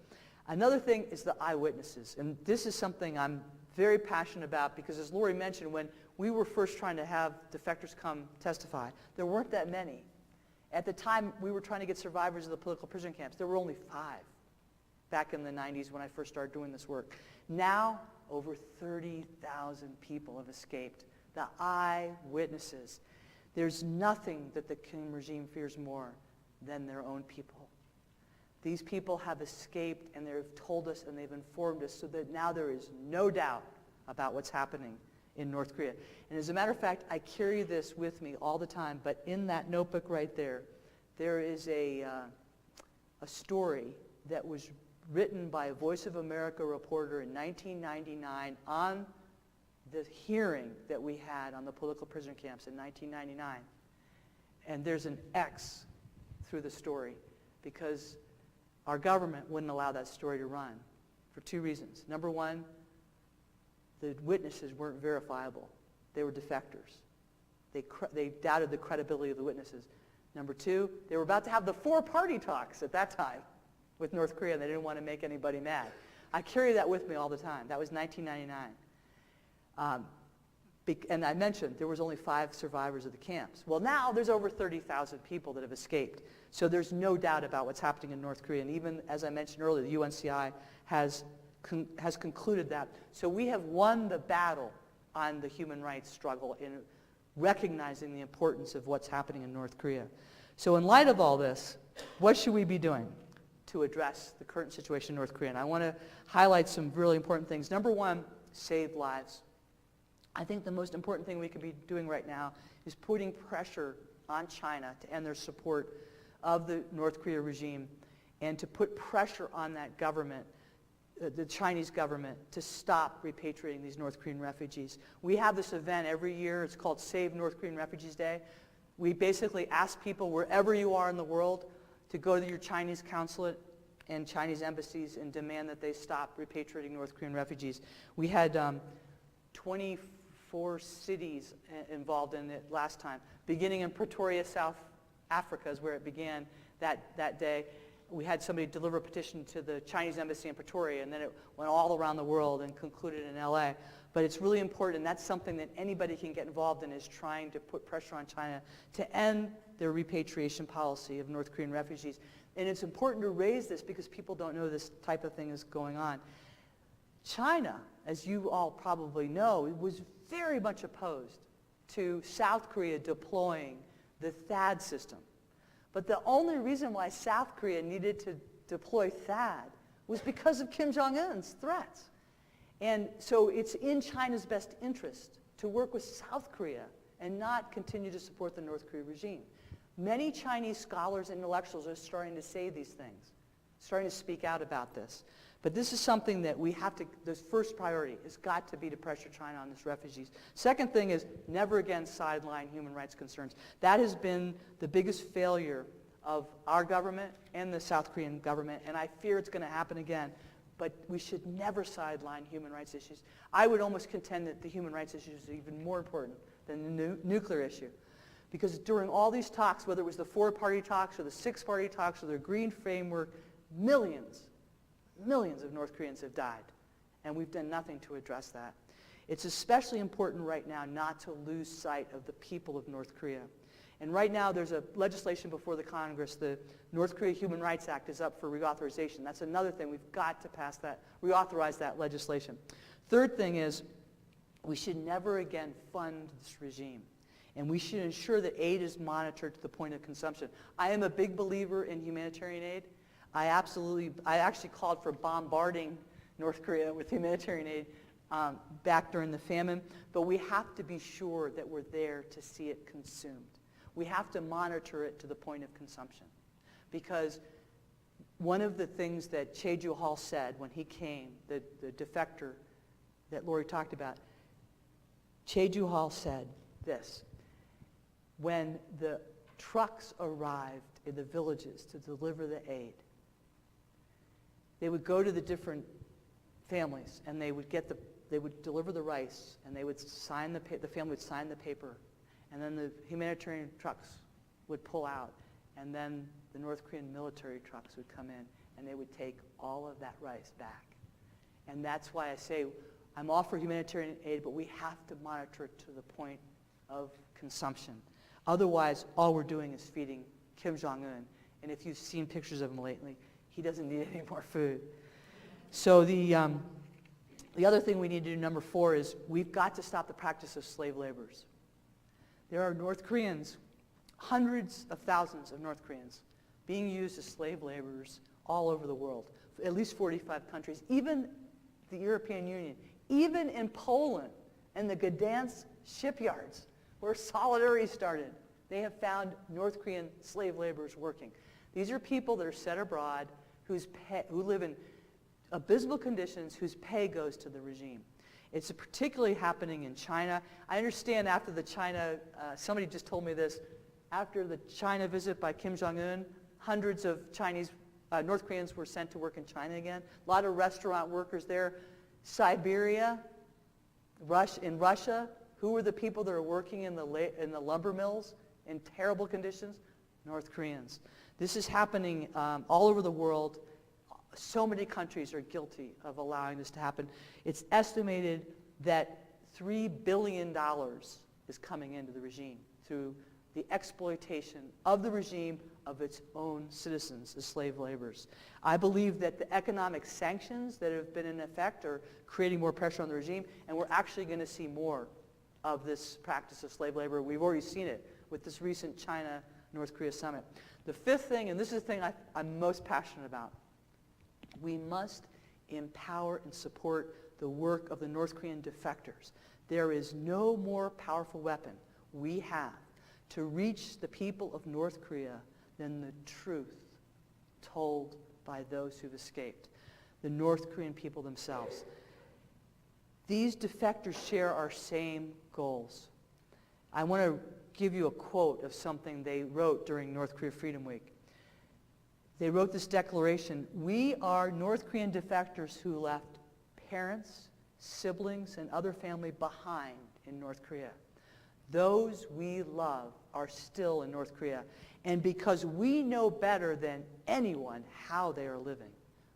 Another thing is the eyewitnesses. And this is something I'm very passionate about because, as Lori mentioned, when we were first trying to have defectors come testify, there weren't that many. At the time, we were trying to get survivors of the political prison camps. There were only 5 back in the 90s when I first started doing this work. Now, over 30,000 people have escaped. The eyewitnesses. There's nothing that the Kim regime fears more than their own people. These people have escaped, and they've told us and they've informed us so that now there is no doubt about what's happening in North Korea. And as a matter of fact, I carry this with me all the time, but in that notebook right there, there is a story that was written by a Voice of America reporter in 1999 on the hearing that we had on the political prisoner camps in 1999. And there's an X through the story because our government wouldn't allow that story to run for 2 reasons. Number one, the witnesses weren't verifiable. They were defectors. They doubted the credibility of the witnesses. Number 2, they were about to have the 4-party talks at that time with North Korea, and they didn't want to make anybody mad. I carry that with me all the time. That was 1999. And I mentioned there was only 5 survivors of the camps. Well, now there's over 30,000 people that have escaped. So there's no doubt about what's happening in North Korea. And even, as I mentioned earlier, the UNCI has concluded that. So we have won the battle on the human rights struggle in recognizing the importance of what's happening in North Korea. So in light of all this, what should we be doing to address the current situation in North Korea? And I want to highlight some really important things. Number 1, save lives. I think the most important thing we could be doing right now is putting pressure on China to end their support of the North Korea regime and to put pressure on that government, the Chinese government, to stop repatriating these North Korean refugees. We have this event every year. It's called Save North Korean Refugees Day. We basically ask people wherever you are in the world to go to your Chinese consulate and Chinese embassies and demand that they stop repatriating North Korean refugees. We had 24 cities involved in it last time. Beginning in Pretoria, South Africa is where it began that day. We had somebody deliver a petition to the Chinese embassy in Pretoria, and then it went all around the world and concluded in LA. But it's really important, and that's something that anybody can get involved in, is trying to put pressure on China to end their repatriation policy of North Korean refugees. And it's important to raise this because people don't know this type of thing is going on. China, as you all probably know, was very much opposed to South Korea deploying the THAAD system. But the only reason why South Korea needed to deploy THAAD was because of Kim Jong-un's threats. And so it's in China's best interest to work with South Korea and not continue to support the North Korea regime. Many Chinese scholars and intellectuals are starting to say these things, starting to speak out about this. But this is something that we have to, the first priority has got to be to pressure China on these refugees. Second thing is never again sideline human rights concerns. That has been the biggest failure of our government and the South Korean government, and I fear it's going to happen again. But we should never sideline human rights issues. I would almost contend that the human rights issue is even more important than the nuclear issue. Because during all these talks, whether it was the 4-party talks or the 6-party talks or the Green Framework, millions of North Koreans have died, and we've done nothing to address that. It's especially important right now not to lose sight of the people of North Korea. And right now there's a legislation before the Congress. The North Korea Human Rights Act is up for reauthorization. That's another thing. We've got to pass that, reauthorize that legislation. Third thing is we should never again fund this regime. And we should ensure that aid is monitored to the point of consumption. I am a big believer in humanitarian aid. I actually called for bombarding North Korea with humanitarian aid back during the famine. But we have to be sure that we're there to see it consumed. We have to monitor it to the point of consumption. Because one of the things that Cheju Hall said when he came, the defector that Lori talked about, Cheju Hall said this: when the trucks arrived in the villages to deliver the aid, they would go to the different families and they would deliver the rice, and they would sign the family would sign the paper, and then the humanitarian trucks would pull out, and then the North Korean military trucks would come in, and they would take all of that rice back. And that's why I say I'm all for humanitarian aid, but we have to monitor it to the point of consumption. Otherwise, all we're doing is feeding Kim Jong-un. And if you've seen pictures of him lately, he doesn't need any more food. So the other thing we need to do, number 4, is we've got to stop the practice of slave laborers. There are North Koreans, hundreds of thousands of North Koreans, being used as slave laborers all over the world, at least 45 countries, even the European Union, even in Poland and the Gdansk shipyards where Solidarity started. They have found North Korean slave laborers working. These are people that are set abroad who live in abysmal conditions, whose pay goes to the regime. It's particularly happening in China. I understand after the China, somebody just told me this, after the China visit by Kim Jong-un, hundreds of North Koreans were sent to work in China again. A lot of restaurant workers there. Siberia, in Russia, who were the people that are working in the lumber mills in terrible conditions? North Koreans. This is happening all over the world. So many countries are guilty of allowing this to happen. It's estimated that $3 billion is coming into the regime through the exploitation of the regime of its own citizens as slave laborers. I believe that the economic sanctions that have been in effect are creating more pressure on the regime, and we're actually going to see more of this practice of slave labor. We've already seen it with this recent China-North Korea summit. The 5th thing, and this is the thing I'm most passionate about, we must empower and support the work of the North Korean defectors. There is no more powerful weapon we have to reach the people of North Korea than the truth told by those who've escaped, the North Korean people themselves. These defectors share our same goals. I want to give you a quote of something they wrote during North Korea Freedom Week. They wrote this declaration: "We are North Korean defectors who left parents, siblings, and other family behind in North Korea. Those we love are still in North Korea. And because we know better than anyone how they are living,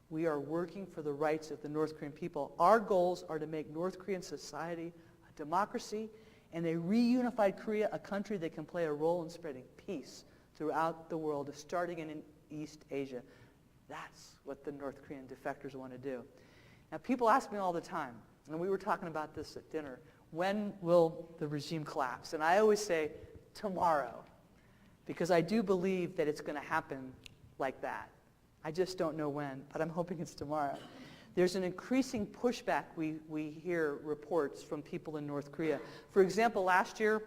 we are working for the rights of the North Korean people. Our goals are to make North Korean society a democracy and a reunified Korea, a country that can play a role in spreading peace throughout the world, starting in East Asia." That's what the North Korean defectors want to do. Now, people ask me all the time, and we were talking about this at dinner, when will the regime collapse? And I always say, tomorrow, because I do believe that it's going to happen like that. I just don't know when, but I'm hoping it's tomorrow. There's an increasing pushback. We hear reports from people in North Korea. For example, last year,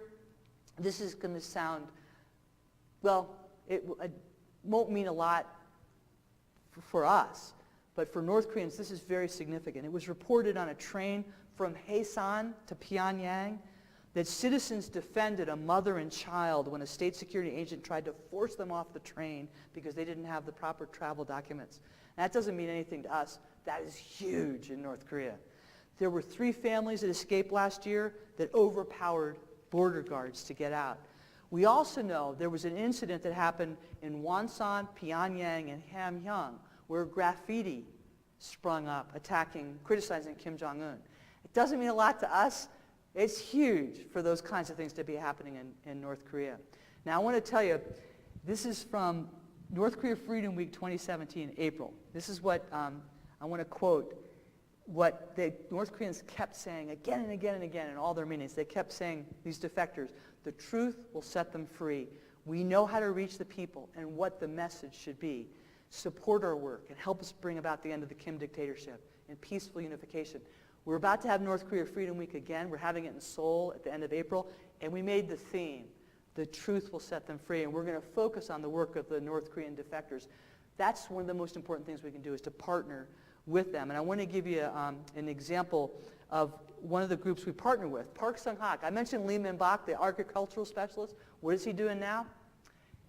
this is going to sound, well, it won't mean a lot for us, but for North Koreans, this is very significant. It was reported on a train from Haesan to Pyongyang that citizens defended a mother and child when a state security agent tried to force them off the train because they didn't have the proper travel documents. And that doesn't mean anything to us. That is huge in North Korea. There were 3 families that escaped last year that overpowered border guards to get out. We also know there was an incident that happened in Wonsan, Pyongyang, and Hamgyong where graffiti sprung up, criticizing Kim Jong-un. It doesn't mean a lot to us. It's huge for those kinds of things to be happening in North Korea. Now, I want to tell you, this is from North Korea Freedom Week 2017, April. This is what I want to quote. what the North Koreans kept saying again and again and again in all their meetings. They kept saying, these defectors, the truth will set them free. We know how to reach the people and what the message should be. Support our work and help us bring about the end of the Kim dictatorship and peaceful unification. We're about to have North Korea Freedom Week again. We're having it in Seoul at the end of April, and we made the theme, the truth will set them free, and we're going to focus on the work of the North Korean defectors. That's one of the most important things we can do, is to partner with them. And I want to give you an example of one of the groups we partner with, Park Sung-hak. I mentioned Lee Min-bak, the agricultural specialist. What is he doing now?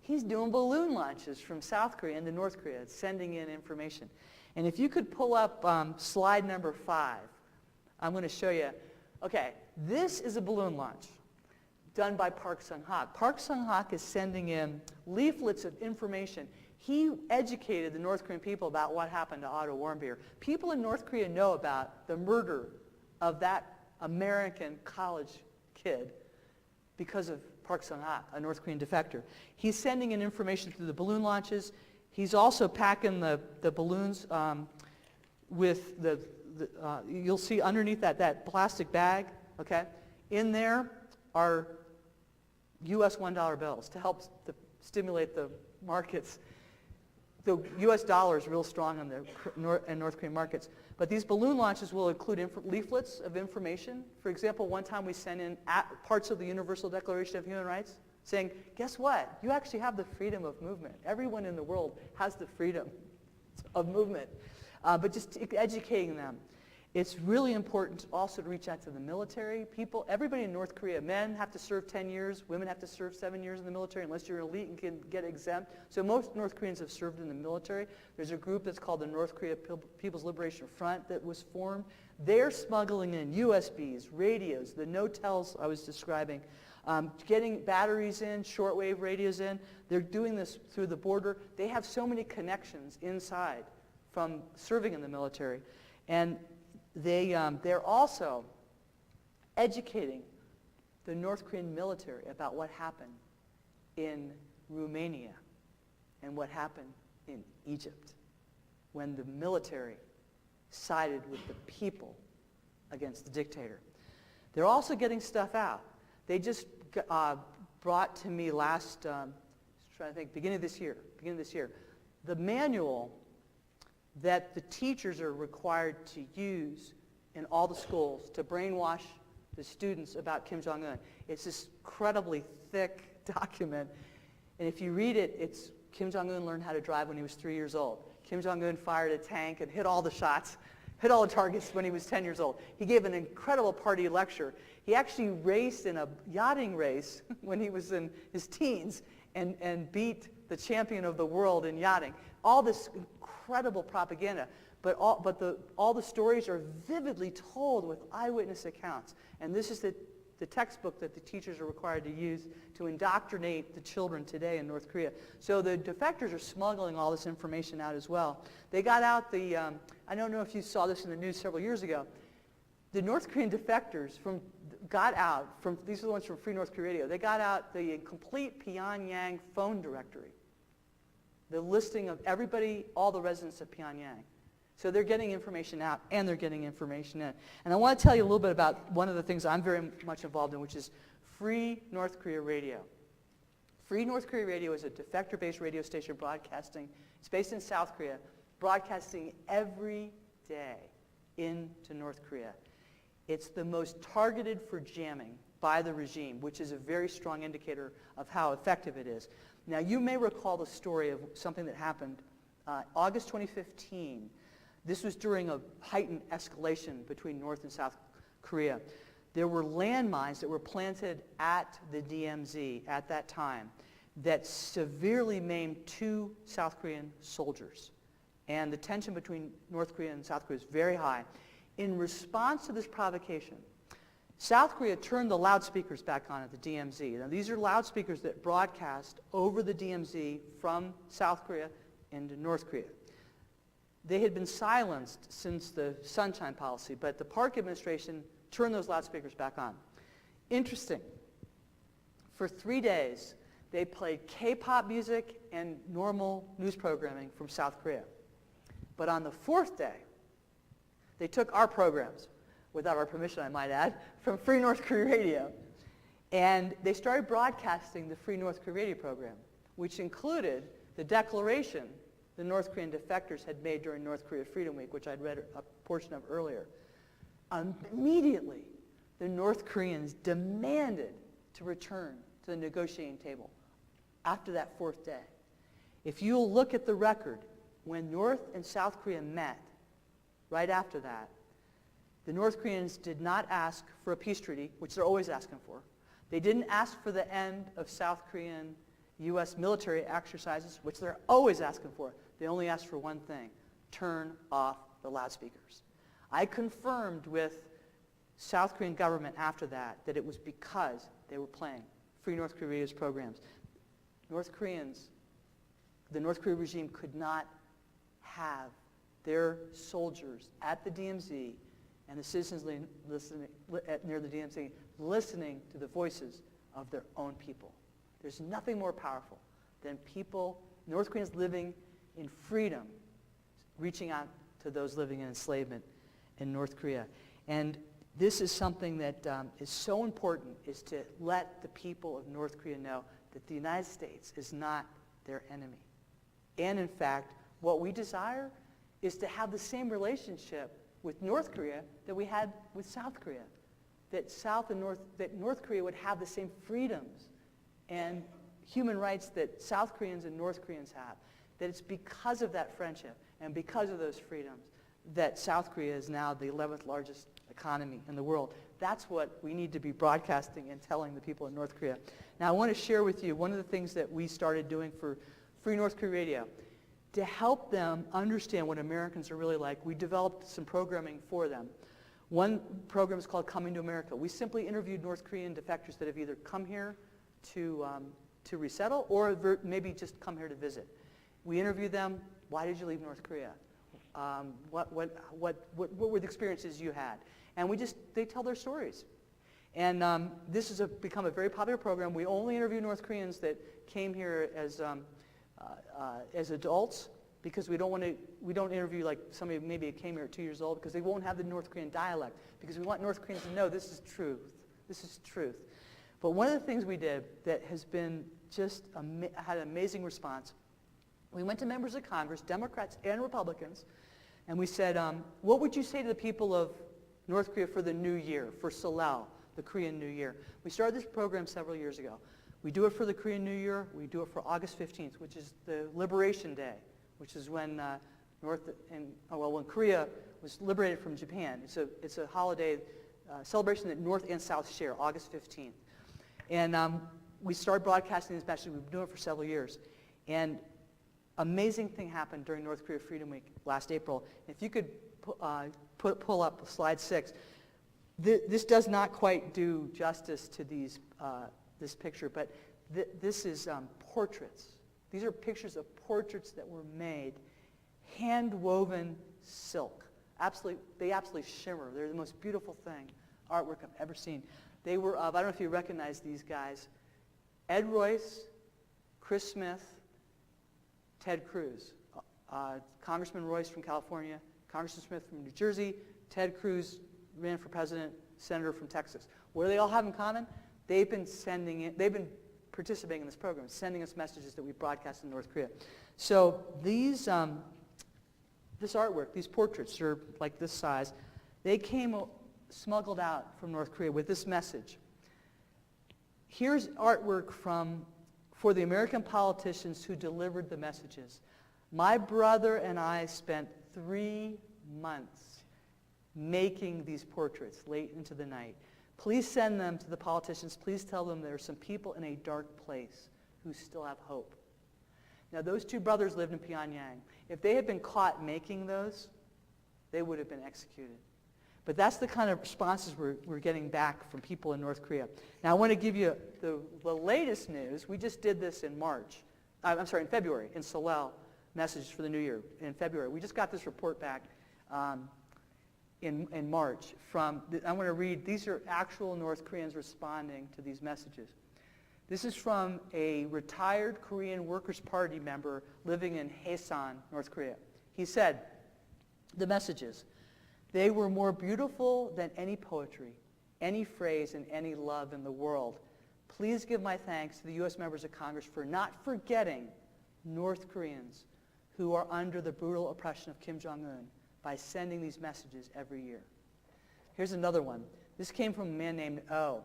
He's doing balloon launches from South Korea into North Korea, sending in information. And if you could pull up slide number 5, I'm going to show you. Okay, this is a balloon launch done by Park Sung-hak. Park Sung-hak is sending in leaflets of information. He educated the North Korean people about what happened to Otto Warmbier. People in North Korea know about the murder of that American college kid because of Park Sung-hak, a North Korean defector. He's sending in information through the balloon launches. He's also packing the balloons with you'll see underneath that plastic bag, okay? In there are U.S. $1 bills to help stimulate the markets. The U.S. dollar is real strong in the North Korean markets. But these balloon launches will include leaflets of information. For example, one time we sent in parts of the Universal Declaration of Human Rights saying, guess what? You actually have the freedom of movement. Everyone in the world has the freedom of movement. But just educating them. It's really important also to reach out to the military people. Everybody in North Korea, men have to serve 10 years, women have to serve 7 years in the military unless you're elite and can get exempt. So most North Koreans have served in the military. There's a group that's called the North Korea People's Liberation Front that was formed. They're smuggling in USBs, radios, the no-tells I was describing, getting batteries in, shortwave radios in. They're doing this through the border. They have so many connections inside from serving in the military. And they're also educating the North Korean military about what happened in Romania and what happened in Egypt when the military sided with the people against the dictator. They're also getting stuff out. They just brought to me beginning of this year, the manual that the teachers are required to use in all the schools to brainwash the students about Kim Jong-un. It's this incredibly thick document. And if you read it, it's Kim Jong-un learned how to drive when he was 3 years old. Kim Jong-un fired a tank and hit all the shots, hit all the targets when he was 10 years old. He gave an incredible party lecture. He actually raced in a yachting race when he was in his teens and beat the champion of the world in yachting. All this incredible propaganda, but all the stories are vividly told with eyewitness accounts. And this is the textbook that the teachers are required to use to indoctrinate the children today in North Korea. So the defectors are smuggling all this information out as well. They got out I don't know if you saw this in the news several years ago, the North Korean defectors these are the ones from Free North Korea Radio, they got out the complete Pyongyang phone directory, the listing of everybody, all the residents of Pyongyang. So they're getting information out and they're getting information in. And I want to tell you a little bit about one of the things I'm very much involved in, which is Free North Korea Radio. Free North Korea Radio is a defector-based radio station broadcasting. It's based in South Korea, broadcasting every day into North Korea. It's the most targeted for jamming by the regime, which is a very strong indicator of how effective it is. Now, you may recall the story of something that happened August 2015. This was during a heightened escalation between North and South Korea. There were landmines that were planted at the DMZ at that time that severely maimed 2 South Korean soldiers. And the tension between North Korea and South Korea is very high. In response to this provocation, South Korea turned the loudspeakers back on at the DMZ. Now, these are loudspeakers that broadcast over the DMZ from South Korea into North Korea. They had been silenced since the Sunshine Policy, but the Park administration turned those loudspeakers back on. Interesting. For 3 days, they played K-pop music and normal news programming from South Korea. But on the 4th day, They took our programs, without our permission I might add, from Free North Korea Radio. And they started broadcasting the Free North Korea Radio program, which included the declaration the North Korean defectors had made during North Korea Freedom Week, which I'd read a portion of earlier. Immediately, the North Koreans demanded to return to the negotiating table after that fourth day. If you'll look at the record, when North and South Korea met right after that, the North Koreans did not ask for a peace treaty, which they're always asking for. They didn't ask for the end of South Korean U.S. military exercises, which they're always asking for. They only asked for one thing: turn off the loudspeakers. I confirmed with South Korean government after that it was because they were playing Free North Korea's programs. North Koreans, the North Korea regime could not have their soldiers at the DMZ and the citizens listening near the DMZ listening to the voices of their own people. There's nothing more powerful than people, North Koreans living in freedom, reaching out to those living in enslavement in North Korea. And this is something that is so important, is to let the people of North Korea know that the United States is not their enemy. And in fact, what we desire is to have the same relationship with North Korea that we had with South Korea. That North Korea would have the same freedoms and human rights that South Koreans and North Koreans have. That it's because of that friendship and because of those freedoms that South Korea is now the 11th largest economy in the world. That's what we need to be broadcasting and telling the people in North Korea. Now I want to share with you one of the things that we started doing for Free North Korea Radio. To help them understand what Americans are really like, we developed some programming for them. One program is called Coming to America. We simply interviewed North Korean defectors that have either come here to resettle or maybe just come here to visit. We interview them. Why did you leave North Korea? What were the experiences you had? And they tell their stories. And this has become a very popular program. We only interview North Koreans that came here as adults, because we don't interview like somebody maybe came here at 2 years old, because they won't have the North Korean dialect, because we want North Koreans to know this is truth. This is truth. But one of the things we did that has been just had an amazing response, we went to members of Congress, Democrats and Republicans, and we said, what would you say to the people of North Korea for the New Year, for Seollal, the Korean New Year? We started this program several years ago. We do it for the Korean New Year. We do it for August 15th, which is the Liberation Day, which is when when Korea was liberated from Japan. It's a holiday celebration that North and South share, August 15th. And we started broadcasting this message. We've been doing it for several years. And amazing thing happened during North Korea Freedom Week last April. If you could pull up slide 6. This does not quite do justice to this picture, but this is portraits. These are pictures of portraits that were made, hand-woven silk. They absolutely shimmer. They're the most beautiful artwork I've ever seen. They were of, I don't know if you recognize these guys, Ed Royce, Chris Smith, Ted Cruz. Congressman Royce from California, Congressman Smith from New Jersey, Ted Cruz ran for president, senator from Texas. What do they all have in common? They've been participating in this program, sending us messages that we broadcast in North Korea. So this artwork, these portraits are like this size. They came smuggled out from North Korea with this message. Here's artwork for the American politicians who delivered the messages. My brother and I spent 3 months making these portraits late into the night. Please send them to the politicians. Please tell them there are some people in a dark place who still have hope. Now, those 2 brothers lived in Pyongyang. If they had been caught making those, they would have been executed. But that's the kind of responses we're getting back from people in North Korea. Now, I want to give you the latest news. We just did this in February, in Seollal, message for the New Year in February. We just got this report back in March I'm going to read, these are actual North Koreans responding to these messages. This is from a retired Korean Workers' Party member living in Haesan, North Korea. He said, the messages, They were more beautiful than any poetry, any phrase, and any love in the world. Please give my thanks to the U.S. members of Congress for not forgetting North Koreans who are under the brutal oppression of Kim Jong-un by sending these messages every year. Here's another one. This came from a man named O,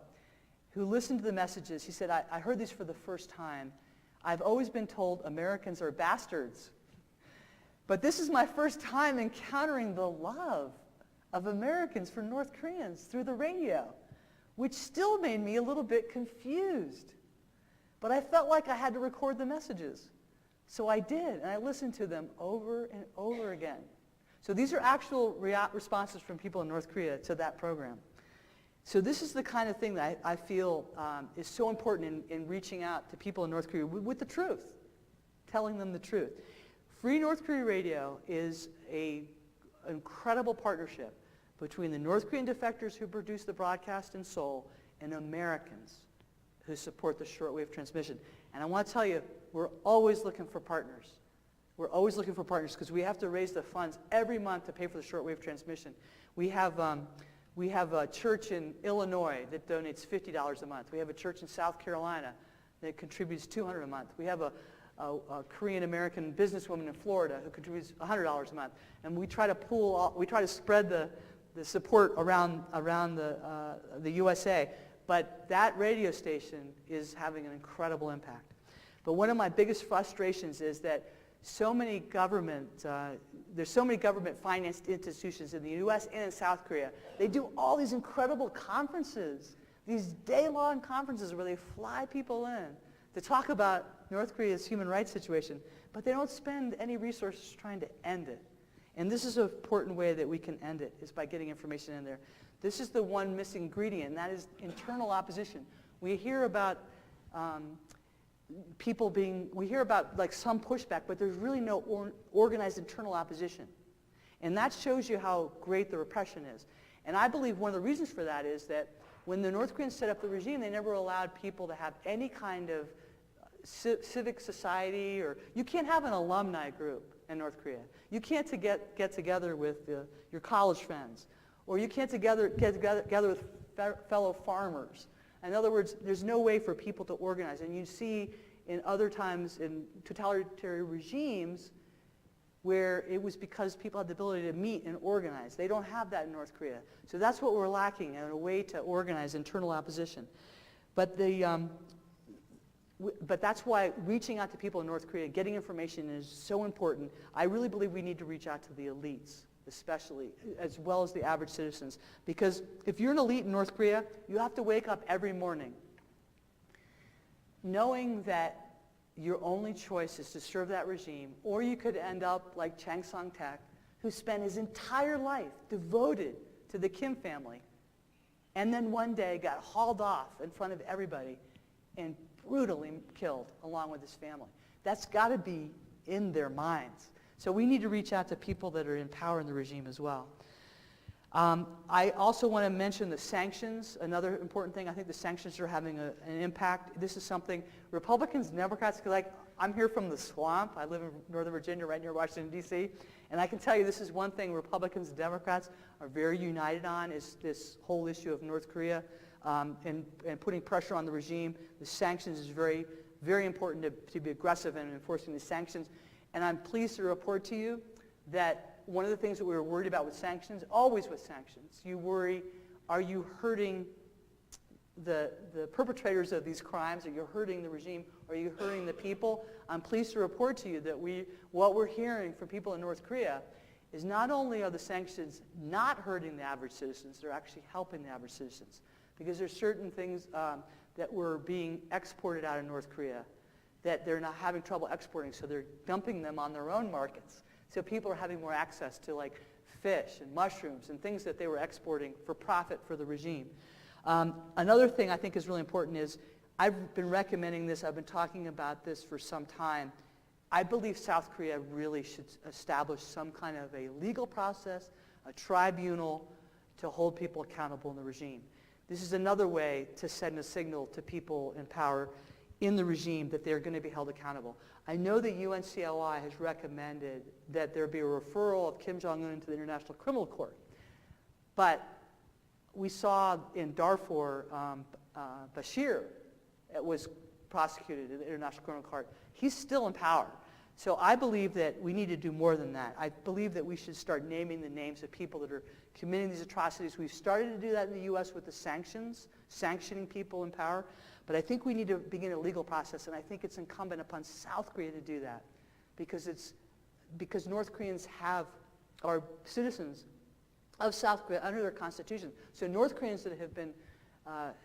who listened to the messages. He said, I heard these for the first time. I've always been told Americans are bastards. But this is my first time encountering the love of Americans for North Koreans through the radio, which still made me a little bit confused. But I felt like I had to record the messages. So I did, and I listened to them over and over again. So these are actual responses from people in North Korea to that program. So this is the kind of thing that I feel is so important in reaching out to people in North Korea with the truth, telling them the truth. Free North Korea Radio is an incredible partnership between the North Korean defectors who produce the broadcast in Seoul and Americans who support the shortwave transmission. And I want to tell you, we're always looking for partners. We're always looking for partners because we have to raise the funds every month to pay for the shortwave transmission. We have a church in Illinois that donates $50 a month. We have a church in South Carolina that contributes $200 a month. We have a Korean-American businesswoman in Florida who contributes $100 a month. And we try to spread the support around the USA. But that radio station is having an incredible impact. But one of my biggest frustrations is that there's so many government-financed institutions in the U.S. and in South Korea. They do all these incredible conferences, these day-long conferences where they fly people in to talk about North Korea's human rights situation, but they don't spend any resources trying to end it. And this is an important way that we can end it, is by getting information in there. This is the one missing ingredient, and that is internal opposition. We hear about we hear about like some pushback, but there's really no organized internal opposition. And that shows you how great the repression is. And I believe one of the reasons for that is that when the North Koreans set up the regime, they never allowed people to have any kind of civic society, or you can't have an alumni group in North Korea. You can't get together with your college friends, or you can't get together with fellow farmers. In other words, there's no way for people to organize. And you see in other times in totalitarian regimes where it was because people had the ability to meet and organize. They don't have that in North Korea. So that's what we're lacking, in a way to organize internal opposition. But that's why reaching out to people in North Korea, getting information is so important. I really believe we need to reach out to the elites, especially, as well as the average citizens. Because if you're an elite in North Korea, you have to wake up every morning knowing that your only choice is to serve that regime, or you could end up like Chang Song-tak, who spent his entire life devoted to the Kim family, and then one day got hauled off in front of everybody and brutally killed along with his family. That's got to be in their minds. So we need to reach out to people that are in power in the regime as well. I also want to mention the sanctions, another important thing. I think the sanctions are having an impact. This is something Republicans and Democrats, like, I'm here from the swamp. I live in Northern Virginia, right near Washington, D.C. And I can tell you this is one thing Republicans and Democrats are very united on, is this whole issue of North Korea and putting pressure on the regime. The sanctions is very, very important to be aggressive in enforcing the sanctions. And I'm pleased to report to you that one of the things that we were worried about with sanctions, always with sanctions, you worry, are you hurting the perpetrators of these crimes? Are you hurting the regime? Are you hurting the people? I'm pleased to report to you that what we're hearing from people in North Korea is not only are the sanctions not hurting the average citizens, they're actually helping the average citizens. Because there's certain things that were being exported out of North Korea that they're not having trouble exporting, so they're dumping them on their own markets. So people are having more access to like fish and mushrooms and things that they were exporting for profit for the regime. Another thing I think is really important is, I've been recommending this, I've been talking about this for some time. I believe South Korea really should establish some kind of a legal process, a tribunal to hold people accountable in the regime. This is another way to send a signal to people in power in the regime that they're going to be held accountable. I know the UNCLI has recommended that there be a referral of Kim Jong-un to the International Criminal Court. But we saw in Darfur, Bashir was prosecuted in the International Criminal Court. He's still in power. So I believe that we need to do more than that. I believe that we should start naming the names of people that are committing these atrocities. We've started to do that in the U.S. with the sanctions, sanctioning people in power. But I think we need to begin a legal process, and I think it's incumbent upon South Korea to do that, because North Koreans are citizens of South Korea under their constitution. So North Koreans that have been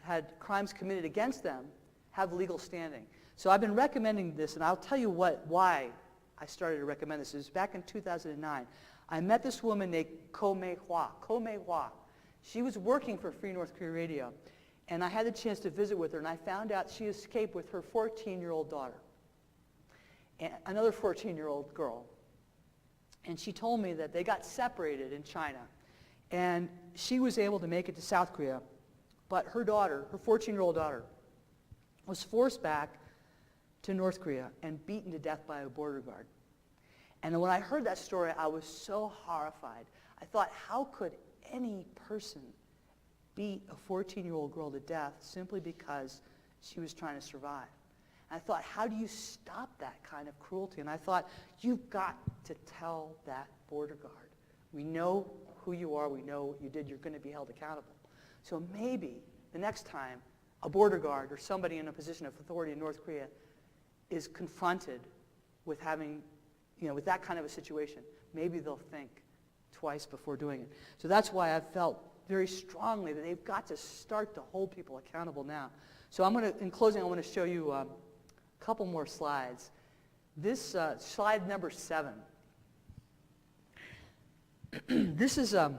had crimes committed against them have legal standing. So I've been recommending this, and I'll tell you why I started to recommend this. It was back in 2009. I met this woman named Ko Mei-hwa. She was working for Free North Korea Radio, and I had the chance to visit with her, and I found out she escaped with her 14-year-old daughter, and another 14-year-old girl. And she told me that they got separated in China, and she was able to make it to South Korea, but her daughter, her 14-year-old daughter, was forced back to North Korea and beaten to death by a border guard. And when I heard that story, I was so horrified. I thought, how could any person beat a 14-year-old girl to death simply because she was trying to survive? And I thought, how do you stop that kind of cruelty? And I thought, you've got to tell that border guard. We know who you are. We know what you did. You're going to be held accountable. So maybe the next time a border guard or somebody in a position of authority in North Korea is confronted with having, with that kind of a situation, maybe they'll think twice before doing it. So that's why I've felt very strongly that they've got to start to hold people accountable now. So in closing, I want to show you a couple more slides. This slide number 7. This is a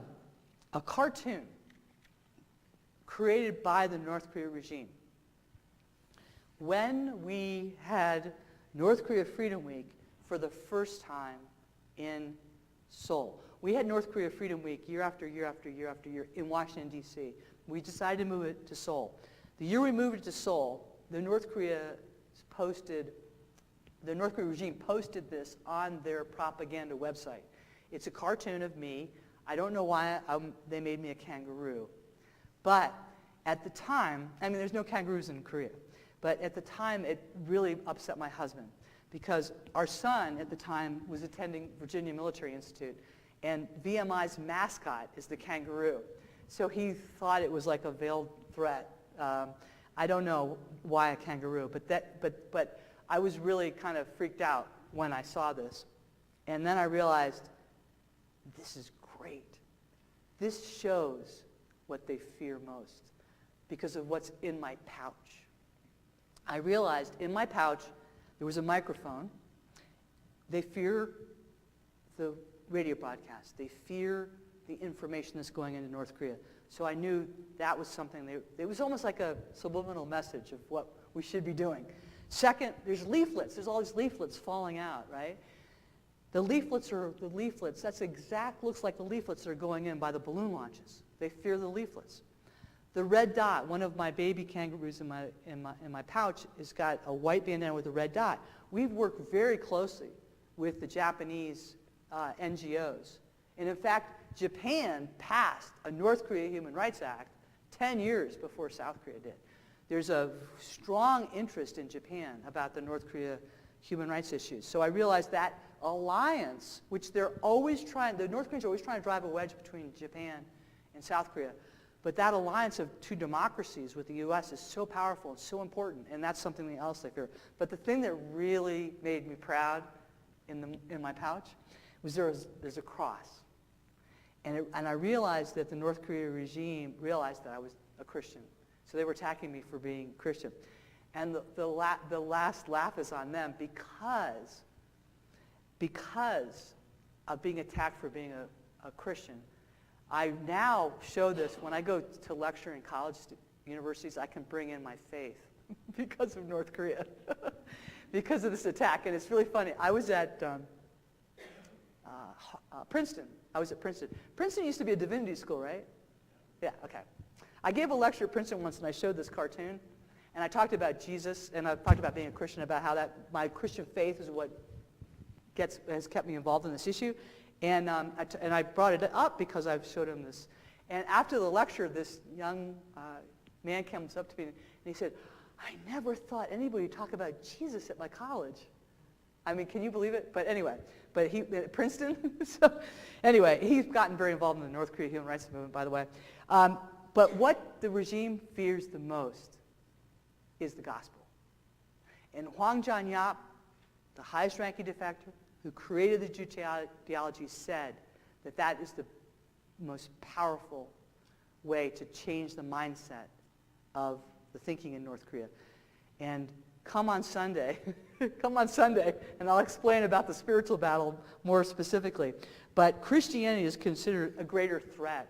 cartoon created by the North Korea regime. When we had North Korea Freedom Week for the first time in Seoul. We had North Korea Freedom Week year after year after year after year in Washington, D.C. We decided to move it to Seoul. The year we moved it to Seoul, the North Korea regime posted this on their propaganda website. It's a cartoon of me. I don't know why they made me a kangaroo. But at the time, there's no kangaroos in Korea. But at the time, it really upset my husband because our son at the time was attending Virginia Military Institute, and VMI's mascot is the kangaroo. So he thought it was like a veiled threat. I don't know why a kangaroo, but I was really kind of freaked out when I saw this. And then I realized, this is great. This shows what they fear most because of what's in my pouch. I realized in my pouch there was a microphone. They fear the radio broadcast. They fear the information that's going into North Korea. So I knew that was something, it was almost like a subliminal message of what we should be doing. Second, there's leaflets. There's all these leaflets falling out, right? The leaflets, looks like the leaflets that are going in by the balloon launches. They fear the leaflets. The red dot, one of my baby kangaroos in my pouch, has got a white bandana with a red dot. We've worked very closely with the Japanese NGOs. And in fact, Japan passed a North Korea Human Rights Act 10 years before South Korea did. There's a strong interest in Japan about the North Korea human rights issues. So I realized that alliance, which the North Koreans are always trying to drive a wedge between Japan and South Korea, but that alliance of two democracies with the U.S. is so powerful and so important, and that's something else they fear. But the thing that really made me proud in my pouch was there's a cross. And I realized that the North Korea regime realized that I was a Christian. So they were attacking me for being Christian. And the last laugh is on them because of being attacked for being a Christian. I now show this when I go to lecture in college universities. I can bring in my faith because of North Korea, because of this attack. And it's really funny. I was at Princeton. I was at Princeton. Princeton used to be a divinity school, right? Yeah, okay. I gave a lecture at Princeton once, and I showed this cartoon. And I talked about Jesus, and I talked about being a Christian, about how my Christian faith is what has kept me involved in this issue. And I brought it up because I showed him this. And after the lecture, this young man comes up to me and he said, I never thought anybody would talk about Jesus at my college. I mean, can you believe it? But anyway, he at Princeton. So anyway, he's gotten very involved in the North Korea human rights movement, by the way. But what the regime fears the most is the gospel. And Hwang Jong-yap, the highest-ranking defector who created the Jew theology, said that that is the most powerful way to change the mindset of the thinking in North Korea. And come on Sunday, and I'll explain about the spiritual battle more specifically. But Christianity is considered a greater threat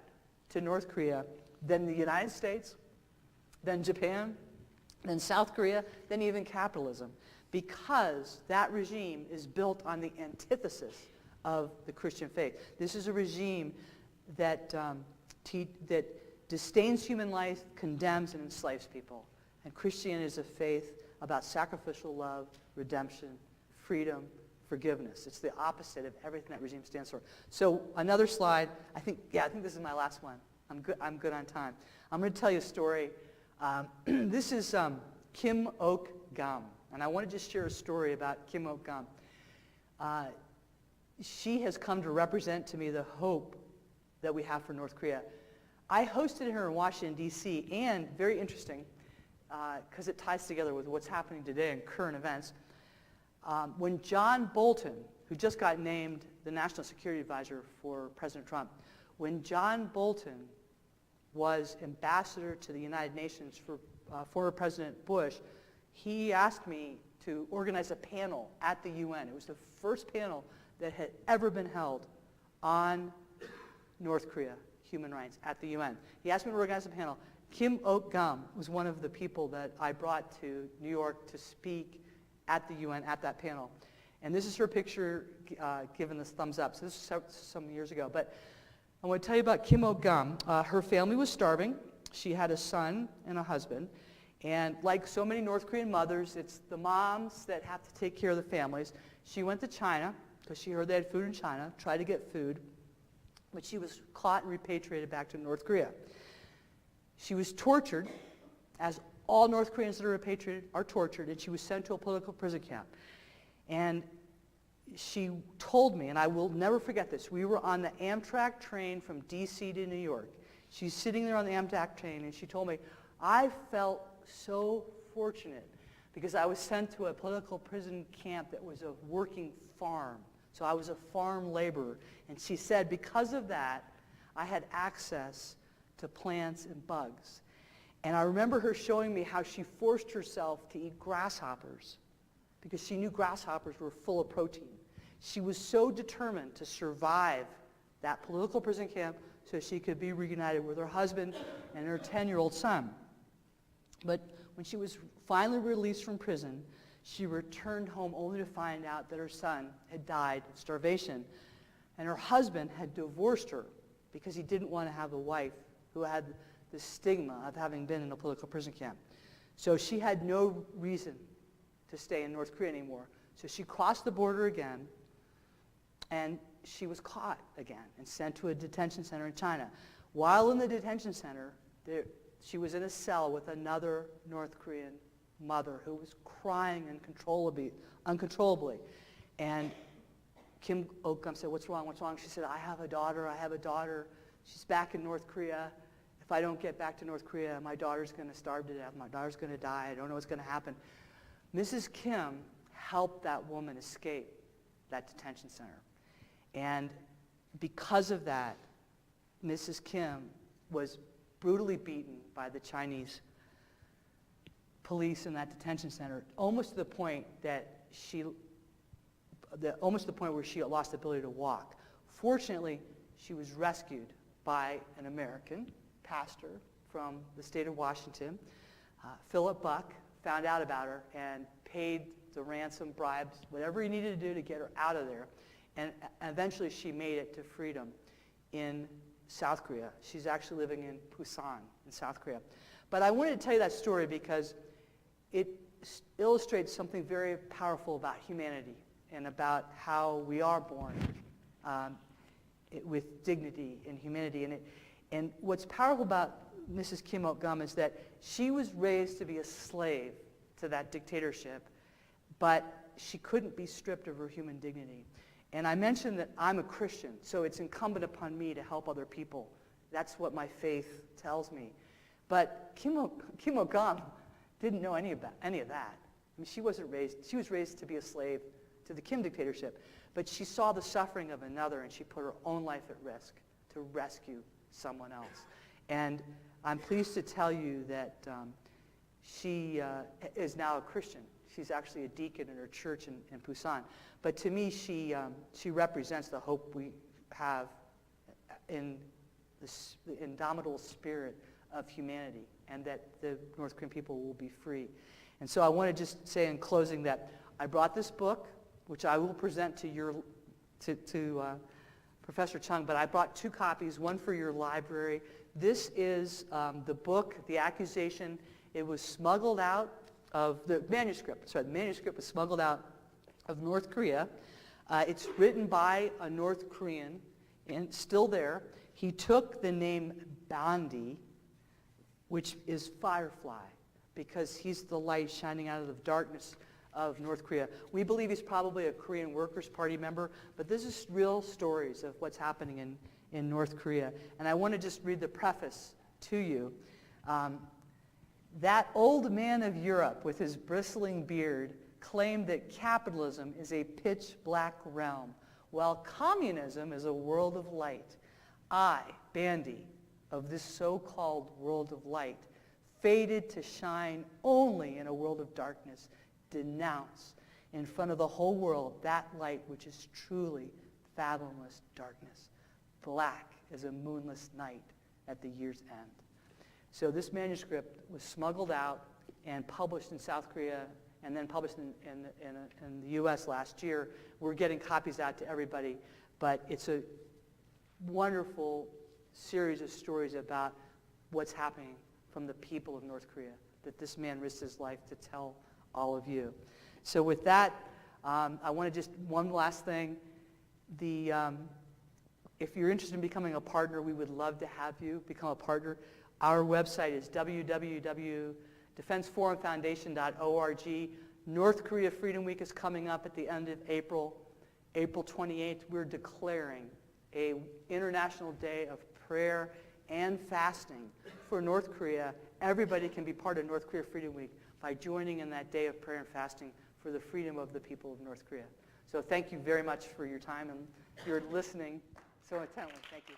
to North Korea than the United States, than Japan, than South Korea, than even capitalism, because that regime is built on the antithesis of the Christian faith. This is a regime that that disdains human life, condemns, and enslaves people. And Christianity is a faith about sacrificial love, redemption, freedom, forgiveness. It's the opposite of everything that regime stands for. So another slide. I think this is my last one. I'm good on time. I'm going to tell you a story. This is Kim Ok-gam, and I want to just share a story about Kim Ok-gam. She has come to represent to me the hope that we have for North Korea. I hosted her in Washington, D.C., and very interesting, because it ties together with what's happening today in current events. When John Bolton, who just got named the National Security Advisor for President Trump, when John Bolton was ambassador to the United Nations for former President Bush, he asked me to organize a panel at the UN. It was the first panel that had ever been held on North Korea human rights at the UN. He asked me to organize a panel. Kim Ok-gam was one of the people that I brought to New York to speak at the UN at that panel. And this is her picture given this thumbs up. So this is some years ago. But I want to tell you about Kim Ok-gam. Her family was starving. She had a son and a husband. And like so many North Korean mothers, it's the moms that have to take care of the families. She went to China because she heard they had food in China, tried to get food, but she was caught and repatriated back to North Korea. She was tortured, as all North Koreans that are repatriated are tortured, and she was sent to a political prison camp. And she told me, and I will never forget this, we were on the Amtrak train from D.C. to New York. She's sitting there on the Amtrak train, and she told me, I felt so fortunate because I was sent to a political prison camp that was a working farm. So I was a farm laborer. And she said, because of that, I had access to plants and bugs. And I remember her showing me how she forced herself to eat grasshoppers because she knew grasshoppers were full of protein. She was so determined to survive that political prison camp so she could be reunited with her husband and her 10-year-old son. But when she was finally released from prison, she returned home only to find out that her son had died of starvation. And her husband had divorced her because he didn't want to have a wife who had the stigma of having been in a political prison camp. So she had no reason to stay in North Korea anymore. So she crossed the border again, and she was caught again and sent to a detention center in China. While in the detention center, she was in a cell with another North Korean mother who was crying uncontrollably. And Kim Ok-gam said, what's wrong? She said, I have a daughter. She's back in North Korea. If I don't get back to North Korea, my daughter's going to starve to death. My daughter's going to die. I don't know what's going to happen. Mrs. Kim helped that woman escape that detention center. And because of that, Mrs. Kim was brutally beaten by the Chinese police in that detention center, almost to the point where she lost the ability to walk. Fortunately, she was rescued by an American pastor from the state of Washington. Philip Buck found out about her and paid the ransom, bribes, whatever he needed to do to get her out of there. And eventually she made it to freedom in South Korea. She's actually living in Busan in South Korea. But I wanted to tell you that story because it illustrates something very powerful about humanity and about how we are born with dignity and humanity. And what's powerful about Mrs. Kim Il-gum is that she was raised to be a slave to that dictatorship, but she couldn't be stripped of her human dignity. And I mentioned that I'm a Christian, so it's incumbent upon me to help other people. That's what my faith tells me. But Kim Il-gum didn't know any of that. I mean, she was raised to be a slave to the Kim dictatorship, but she saw the suffering of another, and she put her own life at risk to rescue someone else. And I'm pleased to tell you that she is now a Christian. She's actually a deacon in her church in Busan. But to me, she represents the hope we have in the indomitable spirit of humanity, and that the North Korean people will be free. And so I want to just say in closing that I brought this book, which I will present to Professor Chung, but I brought 2 copies, one for your library. This is the book, The Accusation. It was smuggled out of the manuscript. Sorry, the manuscript was smuggled out of North Korea. It's written by a North Korean, and still there. He took the name Bandi, which is firefly, because he's the light shining out of the darkness of North Korea. We believe he's probably a Korean Workers' Party member, but this is real stories of what's happening in North Korea. And I want to just read the preface to you. That old man of Europe with his bristling beard claimed that capitalism is a pitch-black realm, while communism is a world of light. I, Bandi, of this so-called world of light, fated to shine only in a world of darkness, denounce in front of the whole world that light which is truly fathomless darkness, black as a moonless night at the year's end. So this manuscript was smuggled out and published in South Korea, and then published in the U.S. last year. We're getting copies out to everybody, but it's a wonderful series of stories about what's happening from the people of North Korea, that this man risked his life to tell all of you. So with that, I want to just, one last thing. If you're interested in becoming a partner, we would love to have you become a partner. Our website is www.defenseforumfoundation.org. North Korea Freedom Week is coming up at the end of April. April 28th, we're declaring an International Day of Prayer and Fasting for North Korea. Everybody can be part of North Korea Freedom Week by joining in that day of prayer and fasting for the freedom of the people of North Korea. So thank you very much for your time, and you're listening so intently. Thank you.